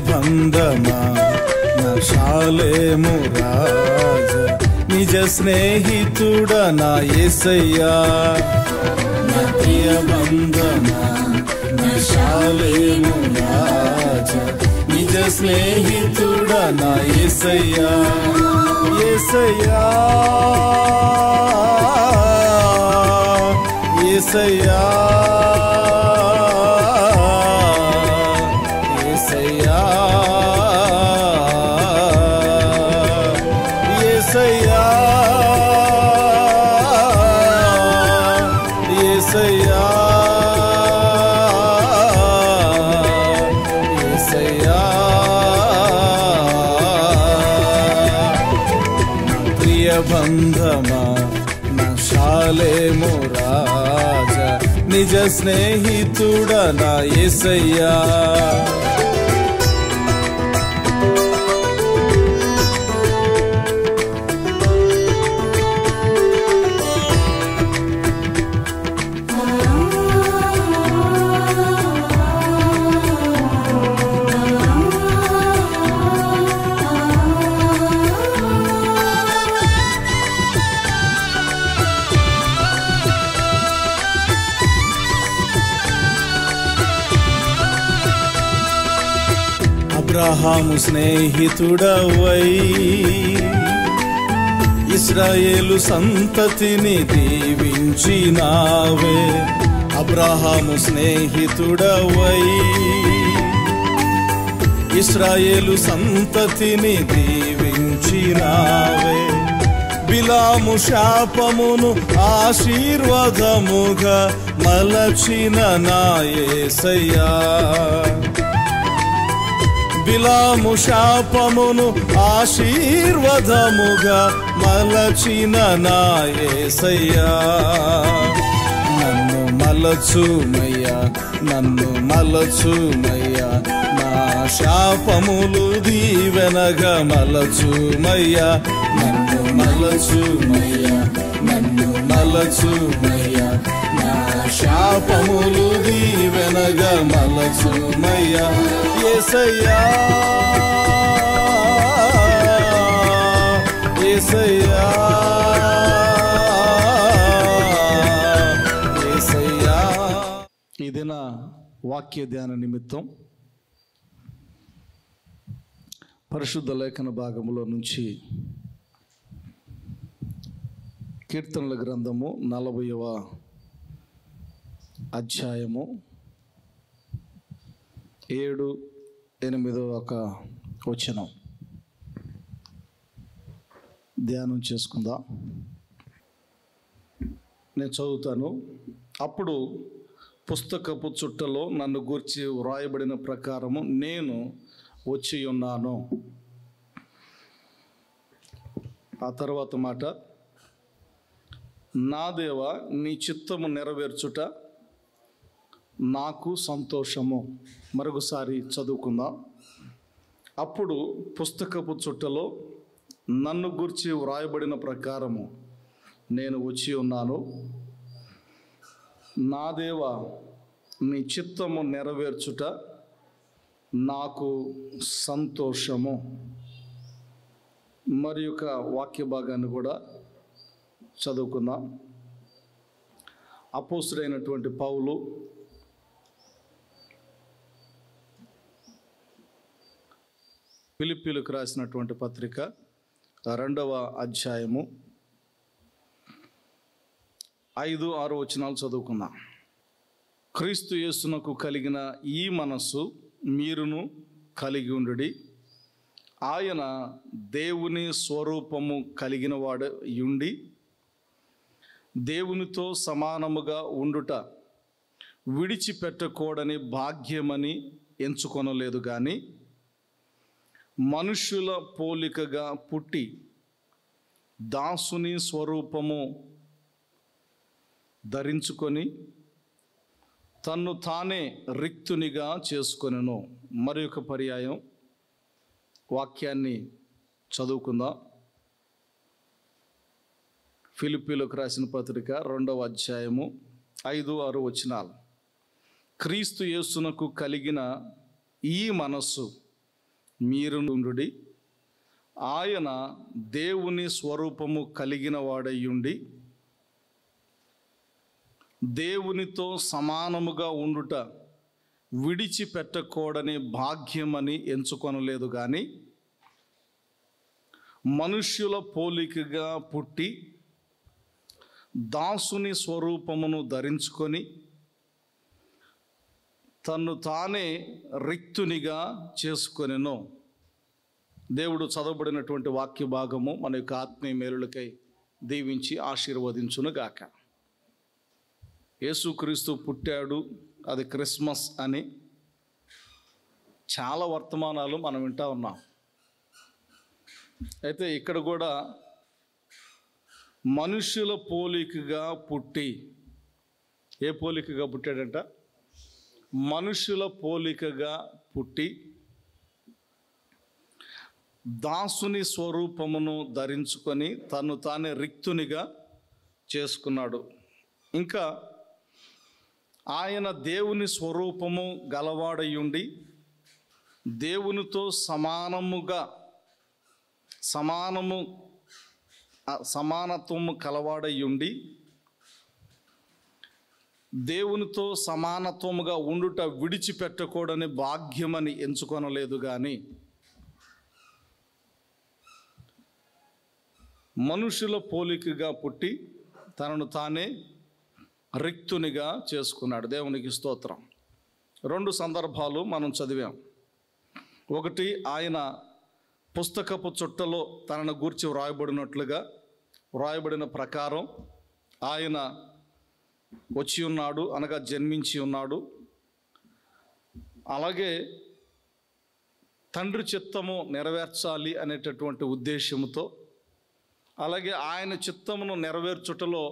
బంధమా నా షాలేము రాజా, నిజ స్నేహితుడా నా యేసయ్యా. నా ప్రియ బంధమా నా షాలేము రాజా, నిజ స్నేహితుడా నా యేసయ్యా. యేసయ్యా యేసయ్యా యేసయ్యా యేసయ్యా యేసయ్యా యేసయ్యా. ప్రియ బంధమా నా షాలేము రాజా, నిజ స్నేహితుడా నా యేసయ్యా. అబ్రహాము స్నేహితుడవై ఇశ్రాయేలు సంతతిని దీవించినావే. అబ్రహాము స్నేహితుడవై ఇశ్రాయేలు సంతతిని దీవించినావే. బిలాము శాపమును ఆశీర్వాదముగా మలచిన నా యేసయ్యా. బిలాము శాపమును ఆశీర్వాదముగా మలచిన నా యేసయ్యా. నన్ను మలచుమయ్యా, నన్ను మలచుమయ్యా, నా శాపములు దీవెనగా మలచుమయ్యా. నన్ను మలచుమయ్యా, నన్ను మలచుమయ్యా, నా శాపములు దీవెనగా మలచుమయ్యా. యేసయ్యా యేసయ్యా యేసయ్యా. ఇది నా వాక్య ధ్యాన నిమిత్తం పరిశుద్ధ లేఖన భాగములో నుంచి కీర్తనల గ్రంథము 40వ అధ్యాయము 7, 8 వచనం ధ్యానం చేసుకుందాం. నేను చదువుతాను. అప్పుడు పుస్తకపు చుట్టలో నన్ను గూర్చి వ్రాయబడిన ప్రకారము నేను వచ్చి ఉన్నాను. ఆ తర్వాత మాట, నా దేవా నీ చిత్తము నెరవేర్చుట నాకు సంతోషము. మరొకసారి చదువుకుందాం. అప్పుడు పుస్తకపు చుట్టలో నన్ను గూర్చి వ్రాయబడిన ప్రకారము నేను వచ్చి ఉన్నాను. నా దేవా నీ చిత్తము నెరవేర్చుట నాకు సంతోషము. మరి యొక్క వాక్య భాగాన్ని కూడా చదువుకుందాం. అపోస్తలుడైనటువంటి పౌలు ఫిలిప్పీలకు రాసినటువంటి పత్రిక 2వ అధ్యాయము 5, 6 వచనాలు చదువుకుందాం. క్రీస్తు యేసునకు కలిగిన ఈ మనస్సు మీరును కలిగి ఉండుడి. ఆయన దేవుని స్వరూపము కలిగిన వాడయుండి దేవునితో సమానముగా ఉండుట విడిచిపెట్టకూడని భాగ్యమని ఎంచుకొనలేదు కానీ మనుష్యుల పోలికగా పుట్టి దాసుని స్వరూపము ధరించుకొని తన్ను తానే రిక్తునిగా చేసుకొనెను. మరి ఒక పర్యాయం వాక్యాన్ని చదువుకుందాం. ఫిలిప్పీలకు రాసిన పత్రిక 2వ అధ్యాయము 5, 6 వచనాలు. క్రీస్తు యేసునకు కలిగిన ఈ మనస్సు మీరు నుండి ఆయన దేవుని స్వరూపము కలిగిన వాడయ్యుండి దేవునితో సమానముగా ఉండుట విడిచిపెట్టకూడని భాగ్యమని ఎంచుకొనలేదు కానీ మనుష్యుల పోలికగా పుట్టి దాసుని స్వరూపమును ధరించుకొని తన్ను తానే రిక్తునిగా చేసుకొనెను. దేవుడు చదవబడినటువంటి వాక్య భాగము మన యొక్క ఆత్మీయ మేలులకై దీవించి ఆశీర్వదించునుగాక. యేసుక్రీస్తు పుట్టాడు, అది క్రిస్మస్ అని చాలా వర్తమానాలు మనం వింటా ఉన్నాం. అయితే ఇక్కడ కూడా మనుషుల పోలికగా పుట్టి, ఏ పోలికగా పుట్టాడంట? మనుషుల పోలికగా పుట్టి దాసుని స్వరూపమును ధరించుకొని తను తానే రిక్తునిగా చేసుకున్నాడు. ఇంకా ఆయన దేవుని స్వరూపము గలవాడయుండి దేవునితో సమానత్వము కలవాడయుండి దేవునితో సమానత్వముగా ఉండుట విడిచిపెట్టకూడని భాగ్యమని ఎంచుకొనలేదు కానీ మనుషుల పోలికగా పుట్టి తనను తానే రిక్తునిగా చేసుకున్నాడు. దేవునికి స్తోత్రం. 2 సందర్భాలు మనం చదివాం. ఒకటి, ఆయన పుస్తకపు చుట్టలో తనను గూర్చి వ్రాయబడిన ప్రకారం ఆయన వచ్చి ఉన్నాడు, అనగా జన్మించి ఉన్నాడు. అలాగే తండ్రి చిత్తము నెరవేర్చాలి అనేటటువంటి ఉద్దేశంతో, అలాగే ఆయన చిత్తమును నెరవేర్చుటలో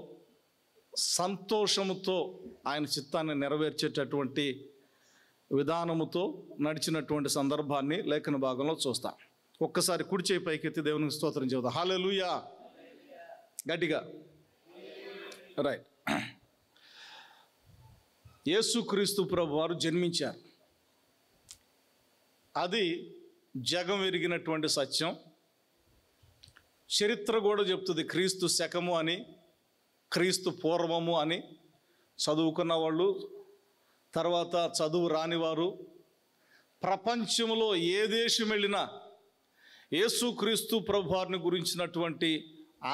సంతోషముతో ఆయన చిత్తాన్ని నెరవేర్చేటటువంటి విధానముతో నడిచినటువంటి సందర్భాన్ని లేఖన భాగంలో చూస్తాం. ఒక్కసారి కుడి చేయి పైకెత్తి దేవునికి స్తోత్రం చెబుతాం. హల్లెలూయా గట్టిగా. రైట్. యేసుక్రీస్తు ప్రభువారు జన్మించారు. అది జగం ఎరిగినటువంటి సత్యం. చరిత్ర కూడా చెప్తుంది క్రీస్తు శకము అని, క్రీస్తు పూర్వము అని. చదువుకున్న వాళ్ళు, తర్వాత చదువు రానివారు, ప్రపంచంలో ఏ దేశం వెళ్ళినా యేసుక్రీస్తు ప్రభువారిని గురించినటువంటి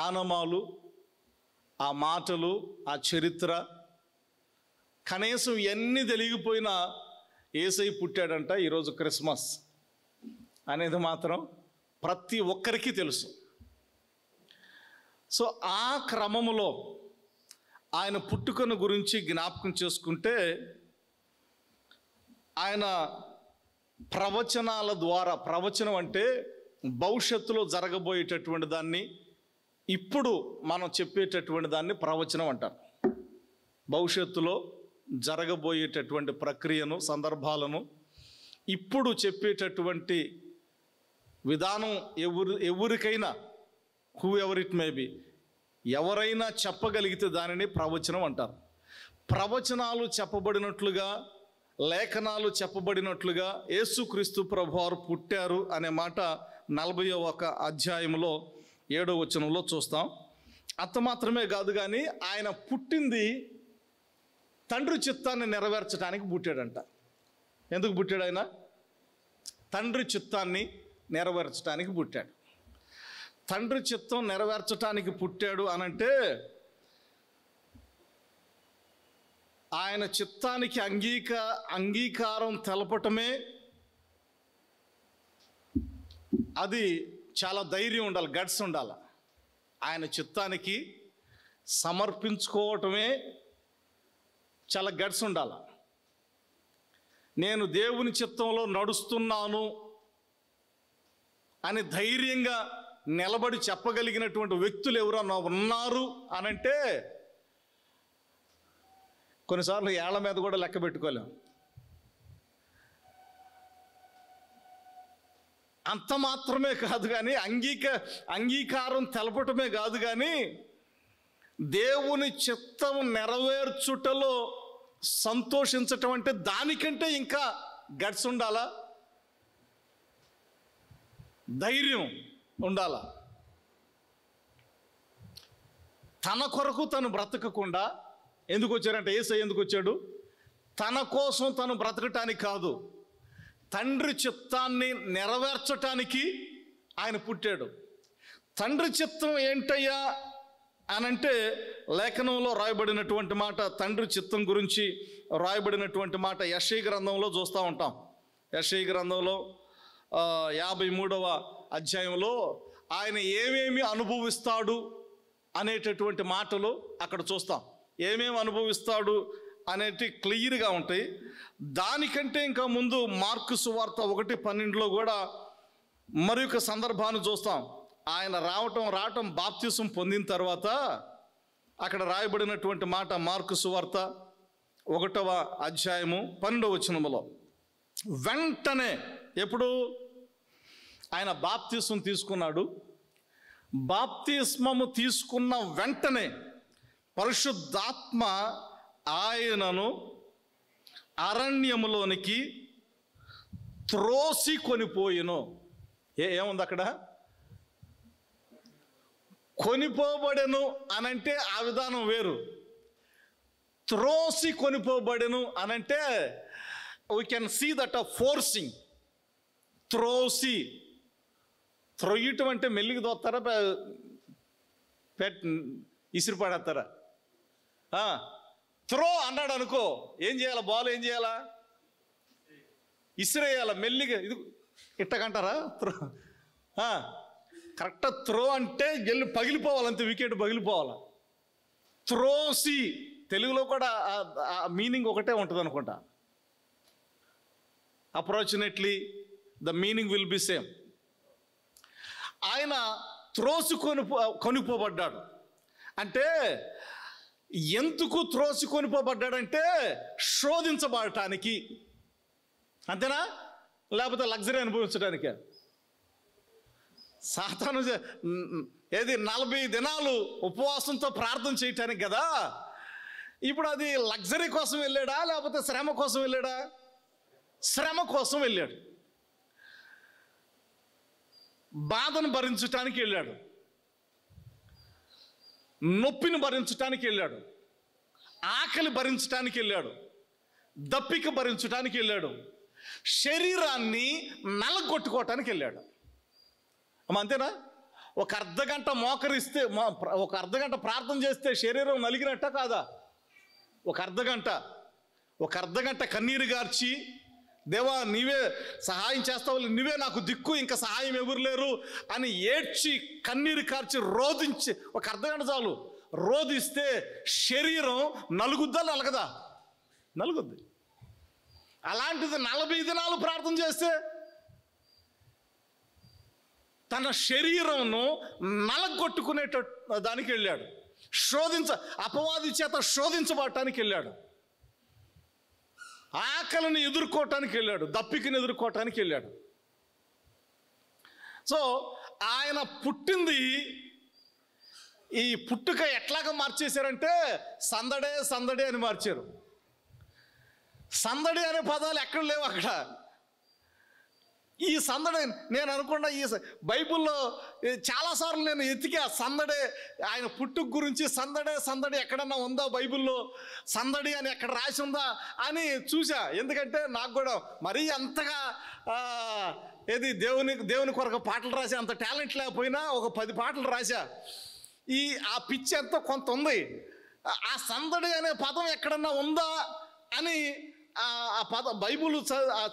ఆనమాలు, ఆ మాటలు, ఆ చరిత్ర, కనీసం ఎన్ని తెలియకపోయినా యేసయ్య పుట్టాడంట, ఈరోజు క్రిస్మస్ అనేది మాత్రం ప్రతి ఒక్కరికి తెలుసు. సో ఆ క్రమములో ఆయన పుట్టుకను గురించి జ్ఞాపకం చేసుకుంటే, ఆయన ప్రవచనాల ద్వారా, ప్రవచనం అంటే భవిష్యత్తులో జరగబోయేటటువంటి దాన్ని ఇప్పుడు మనం చెప్పేటటువంటి దాన్ని ప్రవచనం అంటారు. భవిష్యత్తులో జరగబోయేటటువంటి ప్రక్రియను, సందర్భాలను ఇప్పుడు చెప్పేటటువంటి విధానం ఎవరికైనా, who ever it may be, ఎవరైనా చెప్పగలిగితే దానిని ప్రవచనం అంటారు. ప్రవచనాలు చెప్పబడినట్లుగా, లేఖనాలు చెప్పబడినట్లుగా యేసుక్రీస్తు ప్రభువారు పుట్టారు అనే మాట 40వ అధ్యాయంలో 7వ వచనంలో చూస్తాం. అంత మాత్రమే కాదు కానీ ఆయన పుట్టింది తండ్రి చిత్తాన్ని నెరవేర్చడానికి పుట్టాడంట. ఎందుకు పుట్టాడు ఆయన? తండ్రి చిత్తాన్ని నెరవేర్చడానికి పుట్టాడు. తండ్రి చిత్తం నెరవేర్చడానికి పుట్టాడు అనంటే ఆయన చిత్తానికి అంగీకారం తెలపటమే, అది చాలా ధైర్యం ఉండాలి, గట్స్ ఉండాలి. ఆయన చిత్తానికి సమర్పించుకోవటమే చాలా గట్స్ ఉండాలి. నేను దేవుని చిత్తంలో నడుస్తున్నాను అని ధైర్యంగా నిలబడి చెప్పగలిగినటువంటి వ్యక్తులు ఎవరన్నా ఉన్నారు అనంటే కొన్నిసార్లు ఏళ్ల మీద కూడా లెక్క పెట్టుకోలేం. అంత మాత్రమే కాదు కానీ అంగీకారం తెలపటమే కాదు కానీ దేవుని చిత్తం నెరవేర్చుటలో సంతోషించటం అంటే దానికంటే ఇంకా గట్స్ ఉండాలా. ధైర్యం ఉండాల. తన కొరకు తను బ్రతకకుండా ఎందుకు వచ్చారంటే, యేసయ్య ఎందుకు వచ్చాడు? తన కోసం తను బ్రతకటానికి కాదు, తండ్రి చిత్తాన్ని నెరవేర్చటానికి ఆయన పుట్టాడు. తండ్రి చిత్తం ఏంటయ్యా అనంటే, లేఖనంలో రాయబడినటువంటి మాట, తండ్రి చిత్తం గురించి రాయబడినటువంటి మాట యెషయా గ్రంథంలో చూస్తూ ఉంటాం. యెషయా గ్రంథంలో 53వ అధ్యాయంలో ఆయన ఏమేమి అనుభవిస్తాడు అనేటటువంటి మాటలు అక్కడ చూస్తాం. ఏమేమి అనుభవిస్తాడు అనేటి క్లియర్గా ఉంటాయి. దానికంటే ఇంకా ముందు మార్కు సువార్త 1:12లో కూడా మరి ఒక సందర్భాన్ని చూస్తాం. ఆయన రావటం బాప్తిసం పొందిన తర్వాత అక్కడ రాయబడినటువంటి మాట, మార్కు సువార్త 1వ అధ్యాయము 12వ వచనములో, వెంటనే, ఎప్పుడు ఆయన బాప్తిసం తీసుకున్నాడు, బాప్తిస్మము తీసుకున్న వెంటనే పరిశుద్ధాత్మ ఆయనను అరణ్యములోనికి త్రోసి కొనిపోయిను. ఏముంది అక్కడ? కొనిపోబడెను అనంటే ఆ విధానం వేరు. త్రోసి కొనిపోబడెను అనంటే we can see that forcing. త్రోసి, త్రొయ్యటం అంటే మెల్లికి దోస్తారా, ఇసిరి పడేస్తారా? త్రో అన్నాడు అనుకో, ఏం చేయాలా? బాల్ ఏం చేయాలా? ఇసిరేయాల మెల్లిగా. ఇది ఇట్టకంటారా? Throw correct. త్రో అంటే వెళ్ళి పగిలిపోవాలంతే, వికెట్ పగిలిపోవాలి. త్రోసి, తెలుగులో కూడా మీనింగ్ ఒకటే ఉంటుంది అనుకుంటా. Approximately the meaning will be same. ఆయన త్రోసి కొనిపోబడ్డాడు అంటే, ఎందుకు త్రోసి కొనిపోబడ్డాడంటే శోధించబడటానికి, అంతేనా? లేకపోతే లగ్జరీ అనుభవించడానికే? సాతాను ఏది 40 దినాలు ఉపవాసంతో ప్రార్థన చేయటానికి కదా. ఇప్పుడు అది లగ్జరీ కోసం వెళ్ళాడా, లేకపోతే శ్రమ కోసం వెళ్ళాడా? శ్రమ కోసం వెళ్ళాడు. బాధను భరించటానికి వెళ్ళాడు, నొప్పిని భరించటానికి వెళ్ళాడు, ఆకలి భరించటానికి వెళ్ళాడు, దప్పిక భరించటానికి వెళ్ళాడు, శరీరాన్ని నలగొట్టుకోవటానికి వెళ్ళాడు. అంతేనా? ఒక అర్ధగంట మోకరిస్తే, ఒక అర్ధగంట ప్రార్థన చేస్తే శరీరం నలిగినట్ట కాదా? ఒక అర్ధగంట కన్నీరు గార్చి, దేవా నీవే సహాయం చేస్తావు, నువ్వే నాకు దిక్కు, ఇంకా సహాయం ఎవరు లేరు అని ఏడ్చి కన్నీరు కార్చి రోధించి, ఒక అర్ధగంట చాలు, రోధిస్తే శరీరం నలుగుద్దా నలగదా? నలుగుద్ది. అలాంటిది 40 దినాలు ప్రార్థన చేస్తే తన శరీరంను నలగొట్టుకునేట దానికి వెళ్ళాడు. అపవాది చేత శోధించబడటానికి వెళ్ళాడు, ఆకలిని ఎదుర్కోవటానికి వెళ్ళాడు, దప్పికని ఎదుర్కోవటానికి వెళ్ళాడు. సో ఆయన పుట్టింది, ఈ పుట్టుక ఎట్లాగా మార్చేశారంటే సందడే సందడే అని మార్చారు. సందడి అనే పదాలు ఎక్కడ లేవు అక్కడ. ఈ సందడి నేను అనుకున్నా, ఈ బైబిల్లో చాలాసార్లు నేను ఎతికా సందడే, ఆయన పుట్టుక గురించి సందడే సందడి ఎక్కడన్నా ఉందా బైబిల్లో, సందడి అని ఎక్కడ రాసి ఉందా అని చూసా. ఎందుకంటే నాకు కూడా మరీ అంతగా దేవుని కొరకు పాటలు రాసే అంత టాలెంట్ లేకపోయినా ఒక 10 పాటలు రాసా. ఆ పిచ్చి ఎంతో కొంత ఉంది. ఆ సందడి అనే పదం ఎక్కడన్నా ఉందా అని ఆ బైబిల్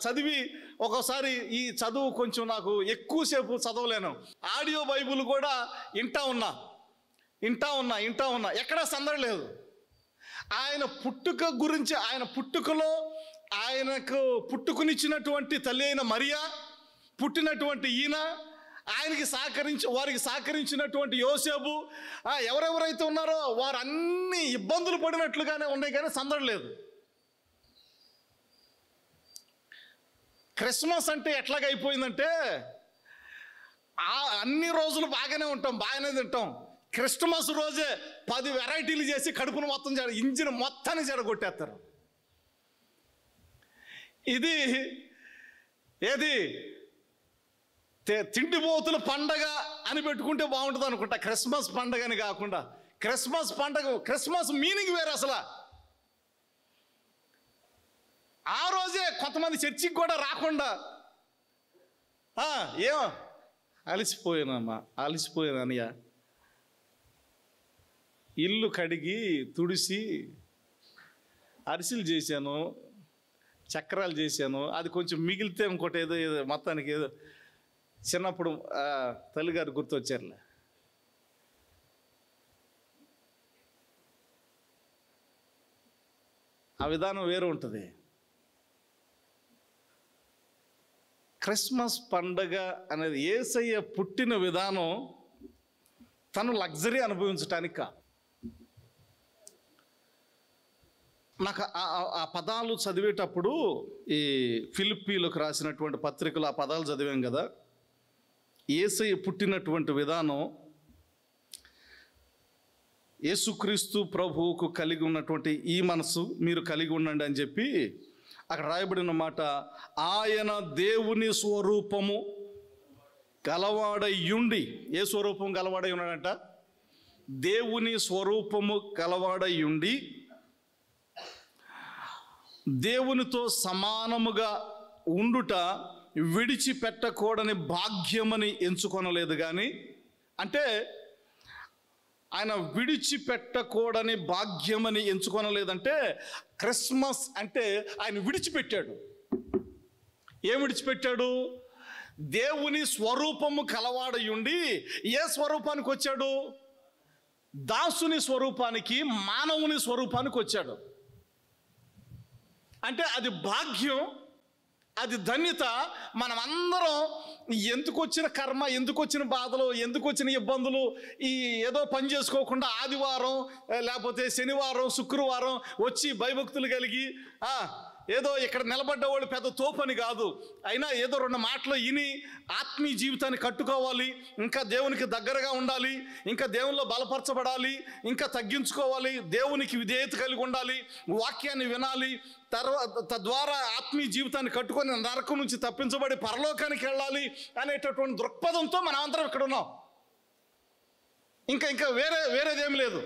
చదివి, ఒకసారి ఈ చదువు కొంచెం నాకు ఎక్కువసేపు చదవలేను, ఆడియో బైబిల్ కూడా వింటా ఉన్నా ఎక్కడా సందడి లేదు. ఆయన పుట్టుక గురించి, ఆయన పుట్టుకలో ఆయనకు పుట్టుకునిచ్చినటువంటి తల్లి అయిన మరియా, పుట్టినటువంటి ఈయన, వారికి సహకరించినటువంటి యోసేపు, ఎవరెవరైతే ఉన్నారో వారు అన్ని ఇబ్బందులు పడినట్లుగానే ఉన్నాయి, కానీ సందడి లేదు. క్రిస్మస్ అంటే ఎట్లాగైపోయిందంటే, అన్ని రోజులు బాగానే ఉంటాం, బాగానే తింటాం, క్రిస్మస్ రోజే 10 వెరైటీలు చేసి కడుపును మొత్తం ఇంజిన్ మొత్తాన్ని చెడగొట్టేస్తారు. ఇది ఏది తిండిపోతుల పండగ అని పెట్టుకుంటే బాగుంటుంది అనుకుంటా, క్రిస్మస్ పండగ అని కాకుండా. క్రిస్మస్ పండగ, క్రిస్మస్ మీనింగ్ వేరు అసలు. ఆ రోజే కొంతమంది చర్చికి కూడా రాకుండా ఏమో అలసిపోయానమ్మా, అలసిపోయానయ్యా, ఇల్లు కడిగి తుడిసి అరిసెలు చేశాను, చక్రాలు చేశాను, అది కొంచెం మిగిలితే ఇంకోటి ఏదో మొత్తానికి ఏదో చిన్నప్పుడు తల్లిగారు గుర్తొచ్చారులే. ఆ విధానం వేరు ఉంటుంది. క్రిస్మస్ పండగ అనేది యేసయ్య పుట్టిన విధానం తను లగ్జరీ అనుభవించటానికి కాదు. నాకు ఆ పదాలు చదివేటప్పుడు ఈ ఫిలిప్పీలకు రాసినటువంటి పత్రికలు ఆ పదాలు చదివాం కదా, యేసయ్య పుట్టినటువంటి విధానం, యేసుక్రీస్తు ప్రభువుకు కలిగి ఉన్నటువంటి ఈ మనసు మీరు కలిగి ఉండండి అని చెప్పి అక్కడ రాయబడిన మాట, ఆయన దేవుని స్వరూపము గలవాడయ్యుండి. ఏ స్వరూపం గలవాడై ఉన్నాడంట? దేవుని స్వరూపము గలవాడయ్యుండి దేవునితో సమానముగా ఉండుట విడిచిపెట్టకూడని భాగ్యమని ఎంచుకొనలేదు. కానీ అంటే ఆయన విడిచిపెట్టకూడని భాగ్యమని ఎంచుకొనలేదంటే, క్రిస్మస్ అంటే ఆయన విడిచిపెట్టాడు. ఏం విడిచిపెట్టాడు? దేవుని స్వరూపము కలవాడయుండి ఏ స్వరూపానికి వచ్చాడు? దాసుని స్వరూపానికి, మానవుని స్వరూపానికి వచ్చాడు. అంటే అది భాగ్యం, అది ధన్యత. మనం అందరం ఎందుకు వచ్చిన కర్మ, ఎందుకు వచ్చిన బాధలు, ఎందుకు వచ్చిన ఇబ్బందులు, ఈ ఏదో పని చేసుకోకుండా ఆదివారం లేకపోతే శనివారం శుక్రవారం వచ్చి భయభక్తులు కలిగి ఏదో ఇక్కడ నిలబడ్డవాళ్ళు పెద్ద తోపని కాదు, అయినా ఏదో రెండు మాటలు విని ఆత్మీయ జీవితాన్ని కట్టుకోవాలి, ఇంకా దేవునికి దగ్గరగా ఉండాలి, ఇంకా దేవునిలో బలపరచబడాలి, ఇంకా తగ్గించుకోవాలి, దేవునికి విధేయత కలిగి ఉండాలి, వాక్యాన్ని వినాలి, తద్వారా ఆత్మీయ జీవితాన్ని కట్టుకొని నరకం నుంచి తప్పించబడి పరలోకానికి వెళ్ళాలి అనేటటువంటి దృక్పథంతో మనం అందరం ఇక్కడ ఉన్నాం. ఇంకా వేరేదేం లేదు.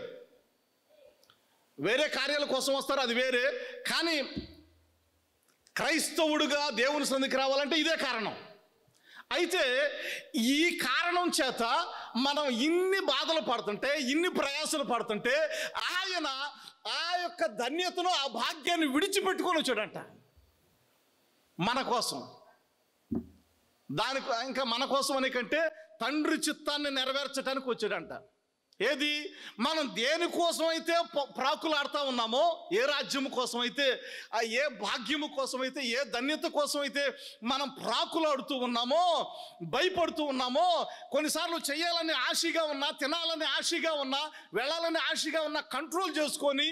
వేరే కార్యాల కోసం వస్తారు, అది వేరే. కానీ క్రైస్తవుడుగా దేవుని సన్నిధికి రావాలంటే ఇదే కారణం. అయితే ఈ కారణం చేత మనం ఇన్ని బాధలు పడుతుంటే, ఇన్ని ప్రయాసలు పడుతుంటే, ఆయన ఆ యొక్క ధన్యతను, ఆ భాగ్యాన్ని విడిచిపెట్టుకొని వచ్చాడంట మన కోసం. దానికి ఇంకా మన కోసం అనే కంటే తండ్రి చిత్తాన్ని నెరవేర్చడానికి వచ్చాడంట. ఏది? మనం దేనికోసం అయితే ప్రాకులాడుతూ ఉన్నామో, ఏ రాజ్యము కోసం అయితే, ఏ భాగ్యము కోసం అయితే, ఏ ధన్యత కోసం అయితే మనం ప్రాకులాడుతూ ఉన్నామో, భయపడుతూ ఉన్నామో, కొన్నిసార్లు చేయాలని ఆశగా ఉన్నా, తినాలని ఆశగా ఉన్నా, వెళ్ళాలని ఆశగా ఉన్నా కంట్రోల్ చేసుకొని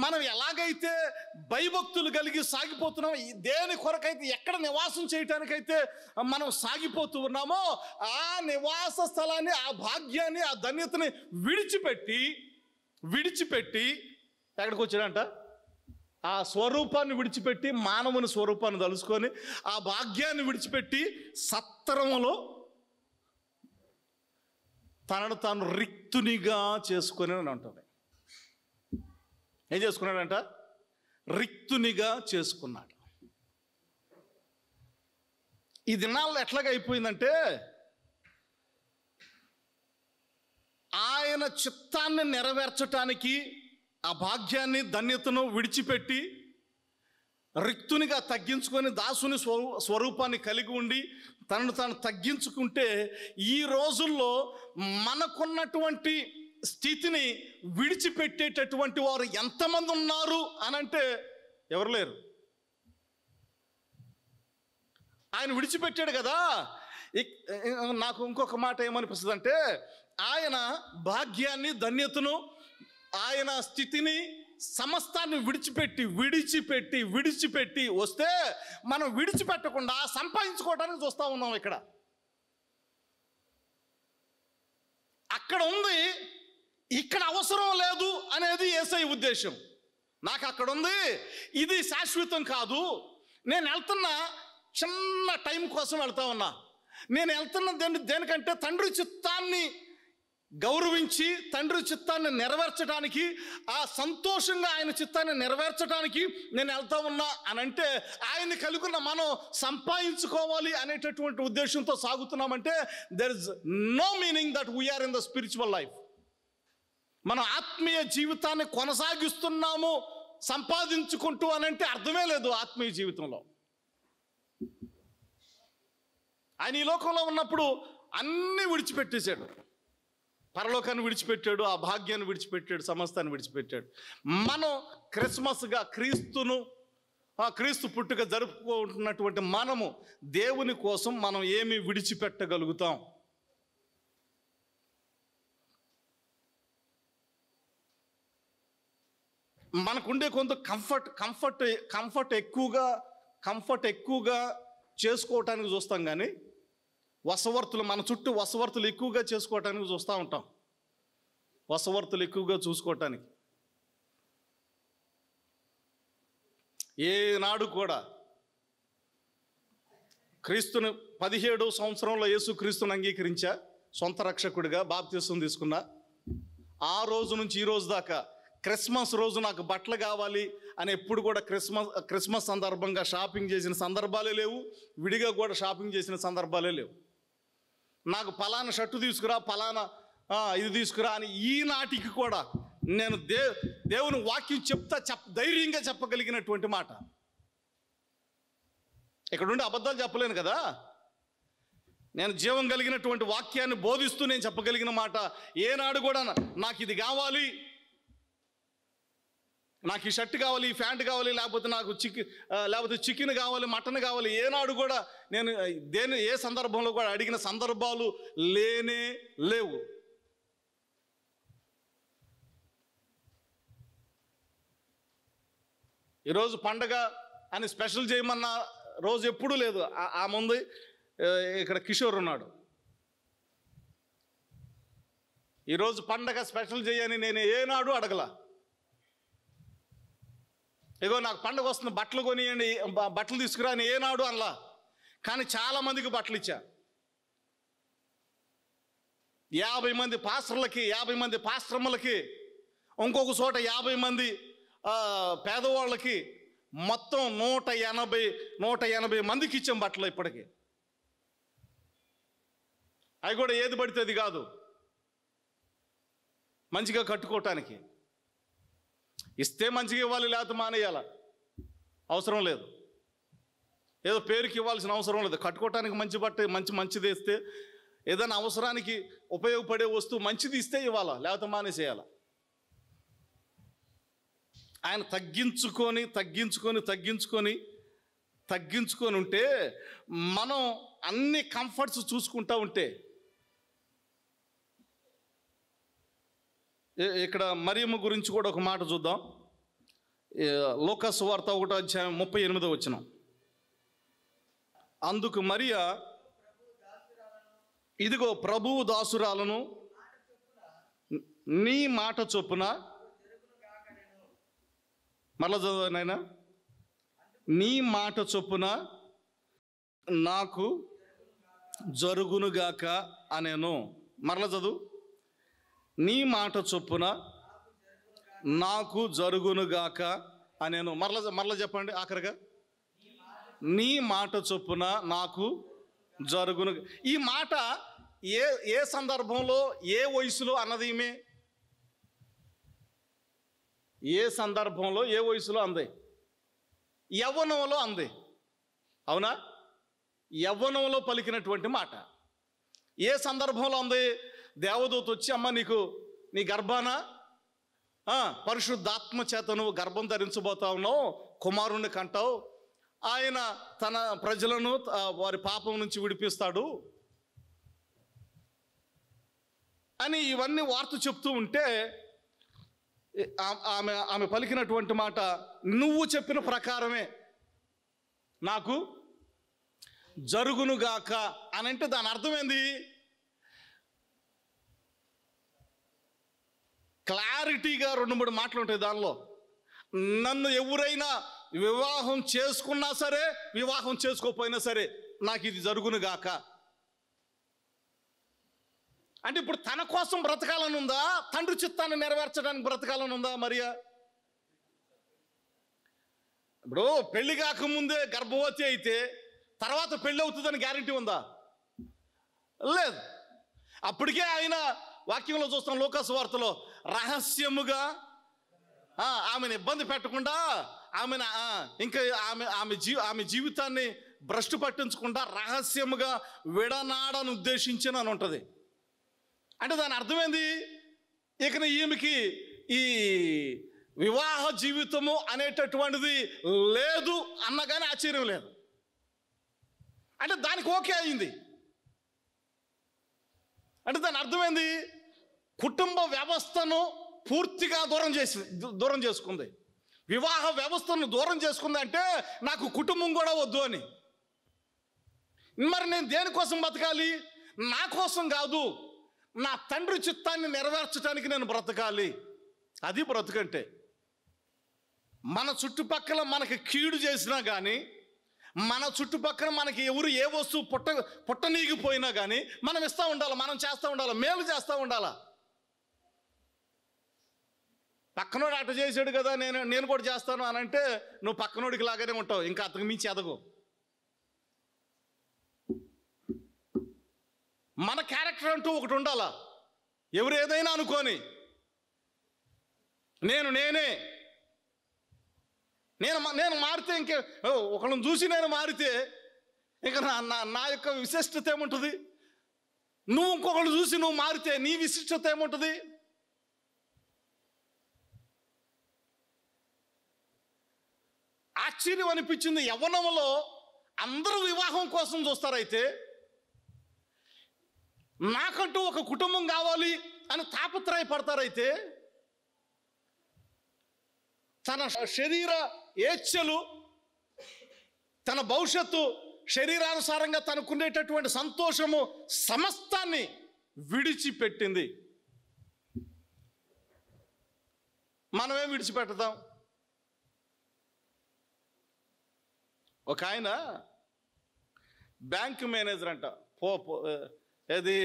మనం ఎలాగైతే భయభక్తులు కలిగి సాగిపోతున్నామో, దేని కొరకైతే, ఎక్కడ నివాసం చేయటానికైతే మనం సాగిపోతూ ఉన్నామో, ఆ నివాస స్థలాన్ని, ఆ భాగ్యాన్ని, ఆ ధన్యతని విడిచిపెట్టి ఎక్కడికి వచ్చాడంట? ఆ స్వరూపాన్ని విడిచిపెట్టి, మానవుని స్వరూపాన్ని తలుసుకొని, ఆ భాగ్యాన్ని విడిచిపెట్టి సత్రములో తనను తాను రిక్తునిగా చేసుకొని అని అంటుంది. ఏం చేసుకున్నాడంట? రిక్తునిగా చేసుకున్నాడు. ఈ దినాల్లో ఎట్లాగ అయిపోయిందంటే, ఆయన చిత్తాన్ని నెరవేర్చటానికి ఆ భాగ్యాన్ని, ధన్యతను విడిచిపెట్టి రిక్తునిగా తగ్గించుకొని దాసుని స్వరూపాన్ని కలిగి ఉండి తనను తాను తగ్గించుకుంటే, ఈ రోజుల్లో మనకున్నటువంటి స్థితిని విడిచిపెట్టేటటువంటి వారు ఎంతమంది ఉన్నారు అనంటే ఎవరు లేరు. ఆయన విడిచిపెట్టాడు కదా. నాకు ఇంకొక మాట ఏమనిపిస్తుంది అంటే, ఆయన భాగ్యాన్ని, ధన్యతను, ఆయన స్థితిని, సమస్తాన్ని విడిచిపెట్టి వస్తే మనం విడిచిపెట్టకుండా సంపాదించుకోవడానికి చూస్తూ ఉన్నాం. అక్కడ ఉంది, ఇక్కడ అవసరం లేదు అనేది యేసయ్య ఉద్దేశం. నాకు అక్కడ ఉంది, ఇది శాశ్వతం కాదు, నేను వెళ్తున్నా చిన్న టైం కోసం వెళ్తా ఉన్నా, నేను వెళ్తున్న దేనికంటే తండ్రి చిత్తాన్ని గౌరవించి తండ్రి చిత్తాన్ని నెరవేర్చడానికి, ఆ సంతోషంగా ఆయన చిత్తాన్ని నెరవేర్చడానికి నేను వెళ్తా ఉన్నా అని అంటే, ఆయన్ని కలుగున్న మనం సంపాదించుకోవాలి అనేటటువంటి ఉద్దేశంతో సాగుతున్నామంటే there is no meaning that we are in the spiritual life. మనం ఆత్మీయ జీవితాన్ని కొనసాగిస్తున్నాము సంపాదించుకుంటూ అని అంటే అర్థమే లేదు ఆత్మీయ జీవితంలో. ఆయన ఈ లోకంలో ఉన్నప్పుడు అన్నీ విడిచిపెట్టేశాడు. పరలోకాన్ని విడిచిపెట్టాడు, ఆ భాగ్యాన్ని విడిచిపెట్టాడు, సమస్తాన్ని విడిచిపెట్టాడు. మనం క్రిస్మస్గా క్రీస్తు పుట్టుక జరుపుకుంటున్నటువంటి మనము దేవుని కోసం మనం ఏమి విడిచిపెట్టగలుగుతాం? మనకుండే కొంత కంఫర్ట్ ఎక్కువగా చేసుకోవటానికి చూస్తాం, కానీ మన చుట్టూ వసవర్తులు ఎక్కువగా చేసుకోవటానికి చూస్తూ ఉంటాం. వసవర్తులు ఎక్కువగా చూసుకోవటానికి ఏనాడు కూడా క్రీస్తుని 17వ సంవత్సరంలో యేసు క్రీస్తుని అంగీకరించా, సొంత రక్షకుడిగా బాప్తిసం తీసుకున్నా. ఆ రోజు నుంచి ఈ రోజు దాకా క్రిస్మస్ రోజు నాకు బట్టలు కావాలి అని ఎప్పుడు కూడా క్రిస్మస్ సందర్భంగా షాపింగ్ చేసిన సందర్భాలే లేవు, విడిగా కూడా షాపింగ్ చేసిన సందర్భాలే లేవు. నాకు ఫలానా షర్టు తీసుకురా, ఫలానా ఇది తీసుకురా అని ఈనాటికి కూడా నేను దేవుని వాక్యం ధైర్యంగా చెప్పగలిగినటువంటి మాట. ఇక్కడ నుండి అబద్ధాలు చెప్పలేను కదా. నేను జీవం కలిగినటువంటి వాక్యాన్ని బోధిస్తూ నేను చెప్పగలిగిన మాట ఏనాడు కూడా నాకు ఇది కావాలి, నాకు ఈ షర్ట్ కావాలి, ఈ ప్యాంట్ కావాలి, లేకపోతే చికెన్ కావాలి, మటన్ కావాలి, ఏనాడు కూడా నేను ఏ సందర్భంలో కూడా అడిగిన సందర్భాలు లేనే లేవు. ఈరోజు పండగ అని స్పెషల్ చేయమన్న రోజు ఎప్పుడూ లేదు. ఆ ముందు ఇక్కడ కిషోర్ ఉన్నాడు. ఈరోజు పండగ స్పెషల్ చేయని నేను ఏనాడు అడగల. ఇగో నాకు పండగ వస్తుంది, బట్టలు కొనియండి, బట్టలు తీసుకురా అని ఏనాడు అనలా. కానీ చాలామందికి బట్టలు ఇచ్చా. 50 మంది పాస్టర్లకి, 50 మంది పాస్టర్మలకి, ఇంకొక చోట 50 మంది పేదవాళ్ళకి, మొత్తం 180 మందికి ఇచ్చాం బట్టలు ఇప్పటికీ. అవి కూడా ఏది పడితే అది కాదు, మంచిగా కట్టుకోవటానికి. ఇస్తే మంచిగా ఇవ్వాలి, లేకపోతే మానేయాల, అవసరం లేదు. ఏదో పేరుకి ఇవ్వాల్సిన అవసరం లేదు. కట్టుకోవటానికి మంచి బట్ట మంచిది ఇస్తే, ఏదైనా అవసరానికి ఉపయోగపడే వస్తువు మంచిది ఇస్తే ఇవ్వాలా, లేకపోతే మానేసేయాల. ఆయన తగ్గించుకొని ఉంటే, మనం అన్ని కంఫర్ట్స్ చూసుకుంటూ ఉంటే, ఇక్కడ మరియమ్మ గురించి కూడా ఒక మాట చూద్దాం. లూకా సువార్త 1వ అధ్యాయం 38వ వచనం. అందుకు మరియ, ఇదిగో ప్రభువు దాసురాలను, నీ మాట చొప్పున, మరలా చదువునైనా, నీ మాట చొప్పున నాకు జరుగునుగాక అనేను. మరలా చదువు. నీ మాట చొప్పున నాకు జరుగునుగాక అనేను. మరలా చెప్పండి ఆఖరిగా. నీ మాట చొప్పున నాకు జరుగును. ఈ మాట ఏ సందర్భంలో, ఏ వయసులో అన్నది ఈమె? ఏ సందర్భంలో, ఏ వయసులో అంది? యవ్వనంలో అంది. అవునా? యవ్వనంలో పలికినటువంటి మాట. ఏ సందర్భంలో అంది? దేవదూత వచ్చి, అమ్మ నీ గర్భాన పరిశుద్ధాత్మ చేత నువ్వు గర్భం ధరించబోతా ఉన్నావు, కుమారుణ్ణి కంటావు, ఆయన తన ప్రజలను వారి పాపం నుంచి విడిపిస్తాడు అని ఇవన్నీ వార్త చెప్తూ ఉంటే, ఆమె పలికినటువంటి మాట, నువ్వు చెప్పిన ప్రకారమే నాకు జరుగునుగాక అని అంటే దాని అర్థమైంది. క్లారిటీగా 2-3 మాటలు ఉంటాయి దానిలో. నన్ను ఎవరైనా వివాహం చేసుకున్నా సరే, వివాహం చేసుకోకపోయినా సరే, నాకు ఇది జరుగునుగాక అంటే ఇప్పుడు తన కోసం బ్రతకాలని ఉందా, తండ్రి చిత్తాన్ని నెరవేర్చడానికి బ్రతకాలని ఉందా మరియా? ఇప్పుడు పెళ్లి కాకముందే గర్భవతి అయితే తర్వాత పెళ్ళి అవుతుందని గ్యారంటీ ఉందా? లేదు. అప్పటికే ఆయన వాక్యంలో చూస్తాం, లోకాసు వార్తలో రహస్యముగా ఆమెను ఇబ్బంది పెట్టకుండా, ఆమెను ఇంకా ఆమె జీవితాన్ని భ్రష్టు పట్టించకుండా రహస్యముగా విడనాడని ఉద్దేశించిన అని ఉంటుంది. అంటే దాని అర్థమైంది, ఇక ఈమెకి ఈ వివాహ జీవితము అనేటటువంటిది లేదు అన్నగానే ఆశ్చర్యం లేదు. అంటే దానికి ఓకే అయింది. అంటే దాని అర్థమైంది, కుటుంబ వ్యవస్థను పూర్తిగా దూరం చేసుకుంది. వివాహ వ్యవస్థను దూరం చేసుకుంది అంటే నాకు కుటుంబం కూడా వద్దు అని. మరి నేను దేనికోసం బతకాలి? నా కోసం కాదు, నా తండ్రి చిత్తాన్ని నెరవేర్చడానికి నేను బ్రతకాలి. అది బ్రతుకంటే. మన చుట్టుపక్కల మనకి కీడు చేసినా కానీ, మన చుట్టుపక్కల మనకి ఎవరు ఏ వస్తువు పుట్టనీగిపోయినా కానీ మనం ఇస్తూ ఉండాలి, మనం చేస్తూ ఉండాలి, మేలు చేస్తూ ఉండాలి. పక్కనోడు అట్ట చేసాడు కదా, నేను కూడా చేస్తాను అని అంటే నువ్వు పక్కనోడికి లాగానే ఉంటావు, ఇంకా అంతకు మించి ఎదగవు. మన క్యారెక్టర్ అంటూ ఒకటి ఉండాలా. ఎవరు ఏదైనా అనుకోని నేను మారితే ఇంకే ఒకళ్ళని చూసి నేను మారితే ఇక నా యొక్క విశిష్టత ఏముంటుంది? నువ్వు ఇంకొకళ్ళు చూసి నువ్వు మారితే నీ విశిష్టత ఏముంటుంది? ఆశ్చర్యం అనిపించింది. యవ్వనంలో అందరూ వివాహం కోసం చూస్తారైతే, నాకంటూ ఒక కుటుంబం కావాలి అని తాపత్రయపడతారైతే, తన శరీర ఏచ్ఛలు, తన భవిష్యత్తు శరీరానుసారంగా తనకుండేటటువంటి సంతోషము సమస్తాన్ని విడిచిపెట్టింది. మనమేం విడిచిపెడతాం? ఒక ఆయన బ్యాంక్ మేనేజర్ అంట, ఏది